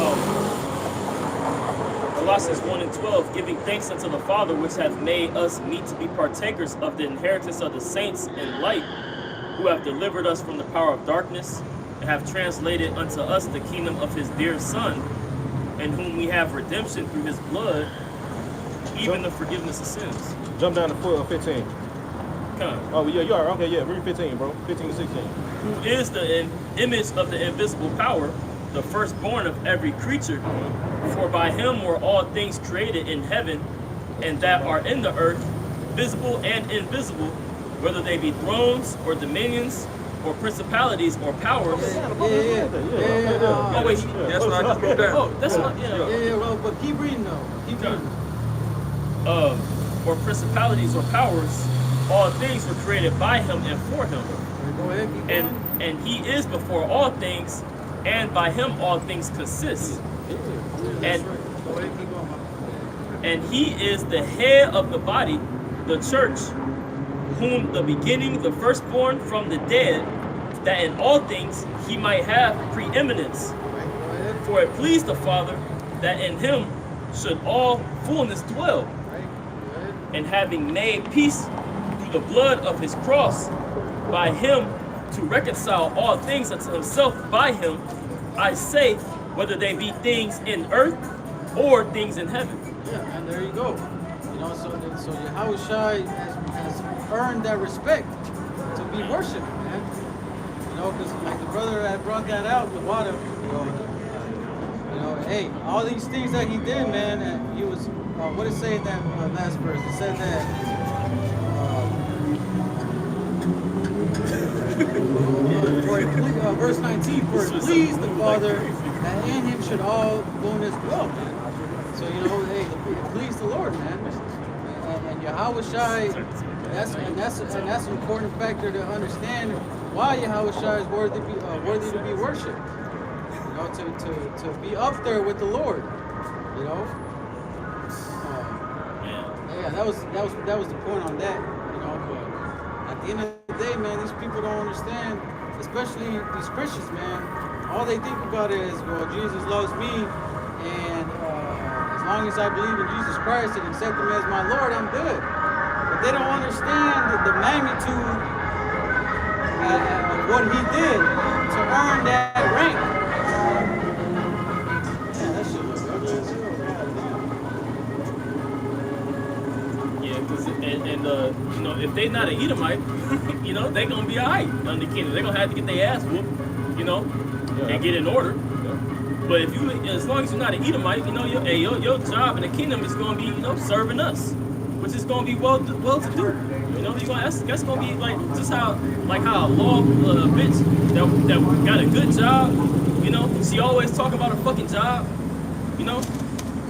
Colossians 1:12, giving thanks unto the Father, which hath made us meet to be partakers of the inheritance of the saints in light, who have delivered us from the power of darkness, and have translated unto us the kingdom of his dear Son, in whom we have redemption through his blood, even the forgiveness of sins. Jump down to 15. Come. Oh, yeah, you are. Okay, yeah, read 15, bro. 15 to 16. Who is the image of the invisible power, the firstborn of every creature. For by him were all things created in heaven and that are in the earth, visible and invisible, whether they be thrones or dominions or principalities or powers. Yeah. Oh, wait. That's what I just wrote down. Oh, that's what, Yeah, well, but keep reading, though. Keep reading. Or principalities or powers, all things were created by him and for him. Go ahead, keep going. And he is before all things, and by him all things consist. And Go ahead, keep going. And he is the head of the body, the church, whom the beginning, the firstborn from the dead, that in all things he might have preeminence. Go ahead. For it pleased the Father that in him should all fullness dwell. Right. Go ahead. And having made peace through the blood of his cross, by him to reconcile all things unto himself by him, I say, whether they be things in earth or things in heaven. Yeah, and there you go. So Yahweh Shai has earned that respect to be worshipped, man. Because like the brother had brought that out in the water. Hey, all these things that he did, man, and he was. What did it say in that last verse? It said that. Verse 19, for it pleased the Father that in him should all fullness dwell, man. So hey, it pleased the Lord, man. And Yahweh Shai, that's an important factor to understand why Yahweh Shai is worthy to be worshipped. To be up there with the Lord. Yeah, that was the point on that. At the end of the day, man, these people don't understand, especially these Christians, man. All they think about is, well, Jesus loves me, and as long as I believe in Jesus Christ and accept him as my Lord, I'm good. But they don't understand the magnitude of what he did to earn that rank. Yeah, that shit was ugly as hell. Yeah, because if they not an Edomite, they gonna be alright under the kingdom. They gonna have to get their ass whooped, and get in order. But if you, as long as you're not an Edomite, your job in the kingdom is gonna be, serving us, which is gonna be well to do. That's gonna be like just how a law bitch that got a good job, she always talking about her fucking job,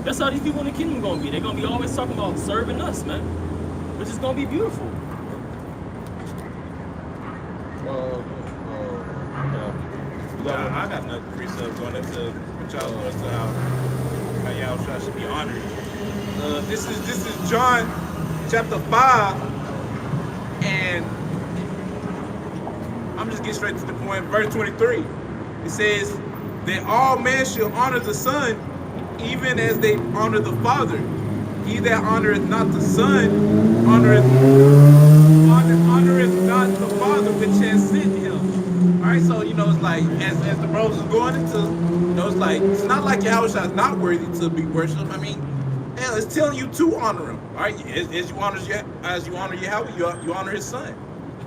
That's how these people in the kingdom gonna be. They're gonna be always talking about serving us, man, which is gonna be beautiful. I got another precept going into what y'all going to how Yahushua should be honored. This is John chapter 5, and I'm just getting straight to the point. Verse 23. It says that all men shall honor the Son, even as they honor the Father. He that honoreth not the Son honoreth not the Father which has sent him. All right, so it's like as the bros is going into, it's like it's not like Yahushua is not worthy to be worshipped. I mean, hell, it's telling you to honor him. All right, as you honor Yahweh, you honor his Son.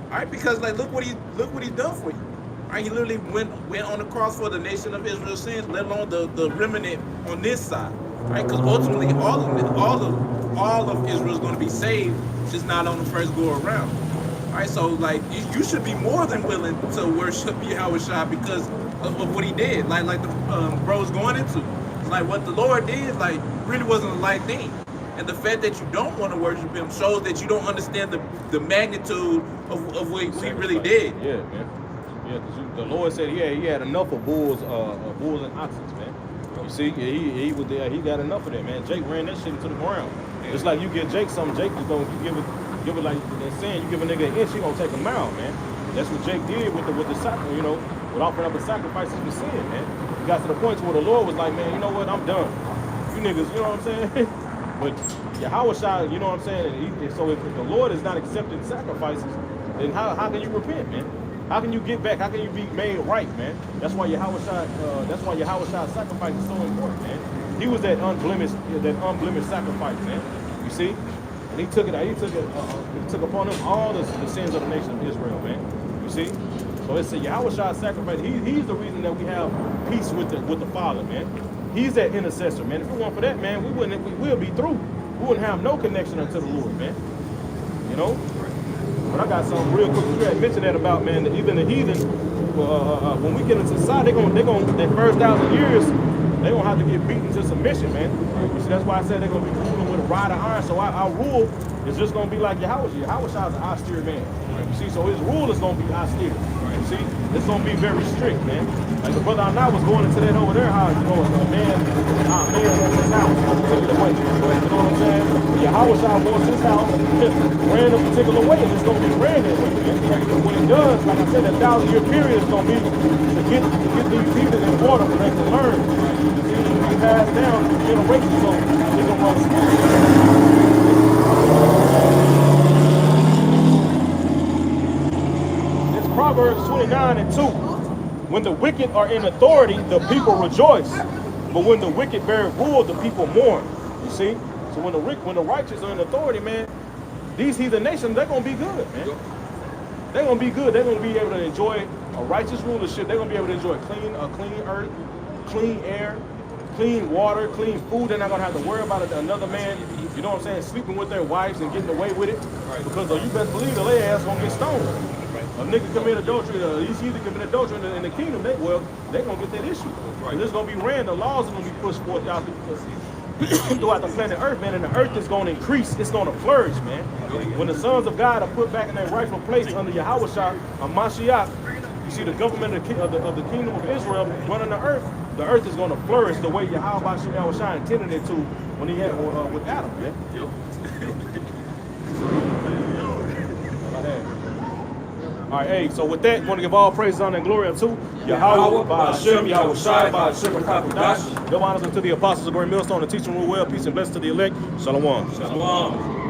All right, because like look what he's done for you. All right, he literally went on the cross for the nation of Israel's sins, let alone the remnant on this side. All right, because ultimately all of Israel is going to be saved, just not on the first go around. All right, so like you should be more than willing to worship Yahushua because of what he did. Like the bros going into, it's like what the Lord did, like really wasn't a light thing. And the fact that you don't want to worship him shows that you don't understand the magnitude of what he really did. Yeah, man. Yeah, because the Lord said he had enough of bulls and oxen, man. You see, he was there. He got enough of that, man. Jake ran that shit into the ground. Just like you give Jake something, Jake is going to give it like they're saying. You give a nigga an inch, he gonna take a mile, man. That's what Jake did with the sacrifice, with offering up the sacrifices for sin, man. He got to the point where the Lord was like, man, you know what? I'm done. You niggas, you know what I'm saying? But Yahushua, you know what I'm saying? And so if the Lord is not accepting sacrifices, then how can you repent, man? How can you get back? How can you be made right, man? That's why Yahushua's sacrifice is so important, man. He was that unblemished sacrifice, man. You see? And he took upon him all the sins of the nation of Israel, man. You see? So it's a Yahushua's sacrifice. He's the reason that we have peace with the Father, man. He's that intercessor, man. If it weren't for that, man, we'll be through. We wouldn't have no connection unto the Lord, man. You know? But I got something real quick. You had mentioned that about, man, that even the heathen, when we get into society, they're gonna that first 1,000 years, they're gonna have to get beaten to submission, man. You see, that's why I said they're gonna be ruling with a rod of iron. So our rule is just gonna be like Yahushua. Yahushua is an austere man. You see, so his rule is gonna be austere. You see, it's gonna be very strict, man. Like the brother I know was going into that over there house, a man wants his house a particular way. You know what I'm saying? Yahushua wants his house ran a particular way, and it's gonna be ran that way, man. What it does, like I said, that 1,000-year period is gonna be to get these people in order for them to learn. It's gonna be passed down through generations, so it's gonna run smooth. Proverbs 29:2. When the wicked are in authority, the people rejoice. But when the wicked bear rule, the people mourn. You see? So when the righteous are in authority, man, these heathen nations, they're gonna be good, man. They're gonna be good. They're gonna be able to enjoy a righteous rulership. They're gonna be able to enjoy a clean earth, clean air, clean water, clean food. They're not gonna have to worry about another man, you know what I'm saying, sleeping with their wives and getting away with it. Because you best believe the lay ass gonna get stoned. A nigga commit adultery, he's either commit adultery in the kingdom, they're gonna get that issue. And it's gonna be ran, the laws are gonna be pushed forth out throughout the planet Earth, man, and the earth is gonna increase, it's gonna flourish, man. When the sons of God are put back in their rightful place under Yahushua, a Mashiach, you see the government of the kingdom of Israel running the earth is gonna flourish the way Yahushua intended it to when he had with Adam, man. All right, hey, so with that, I want to give all praise, honor, and glory unto Yahweh, Ba'ashem, Yahushai, Ba'ashem, Kakudash. Give honors unto the apostles of Great Millstone, the teaching rule well, peace and blessings to the elect. Shalom. Shalom.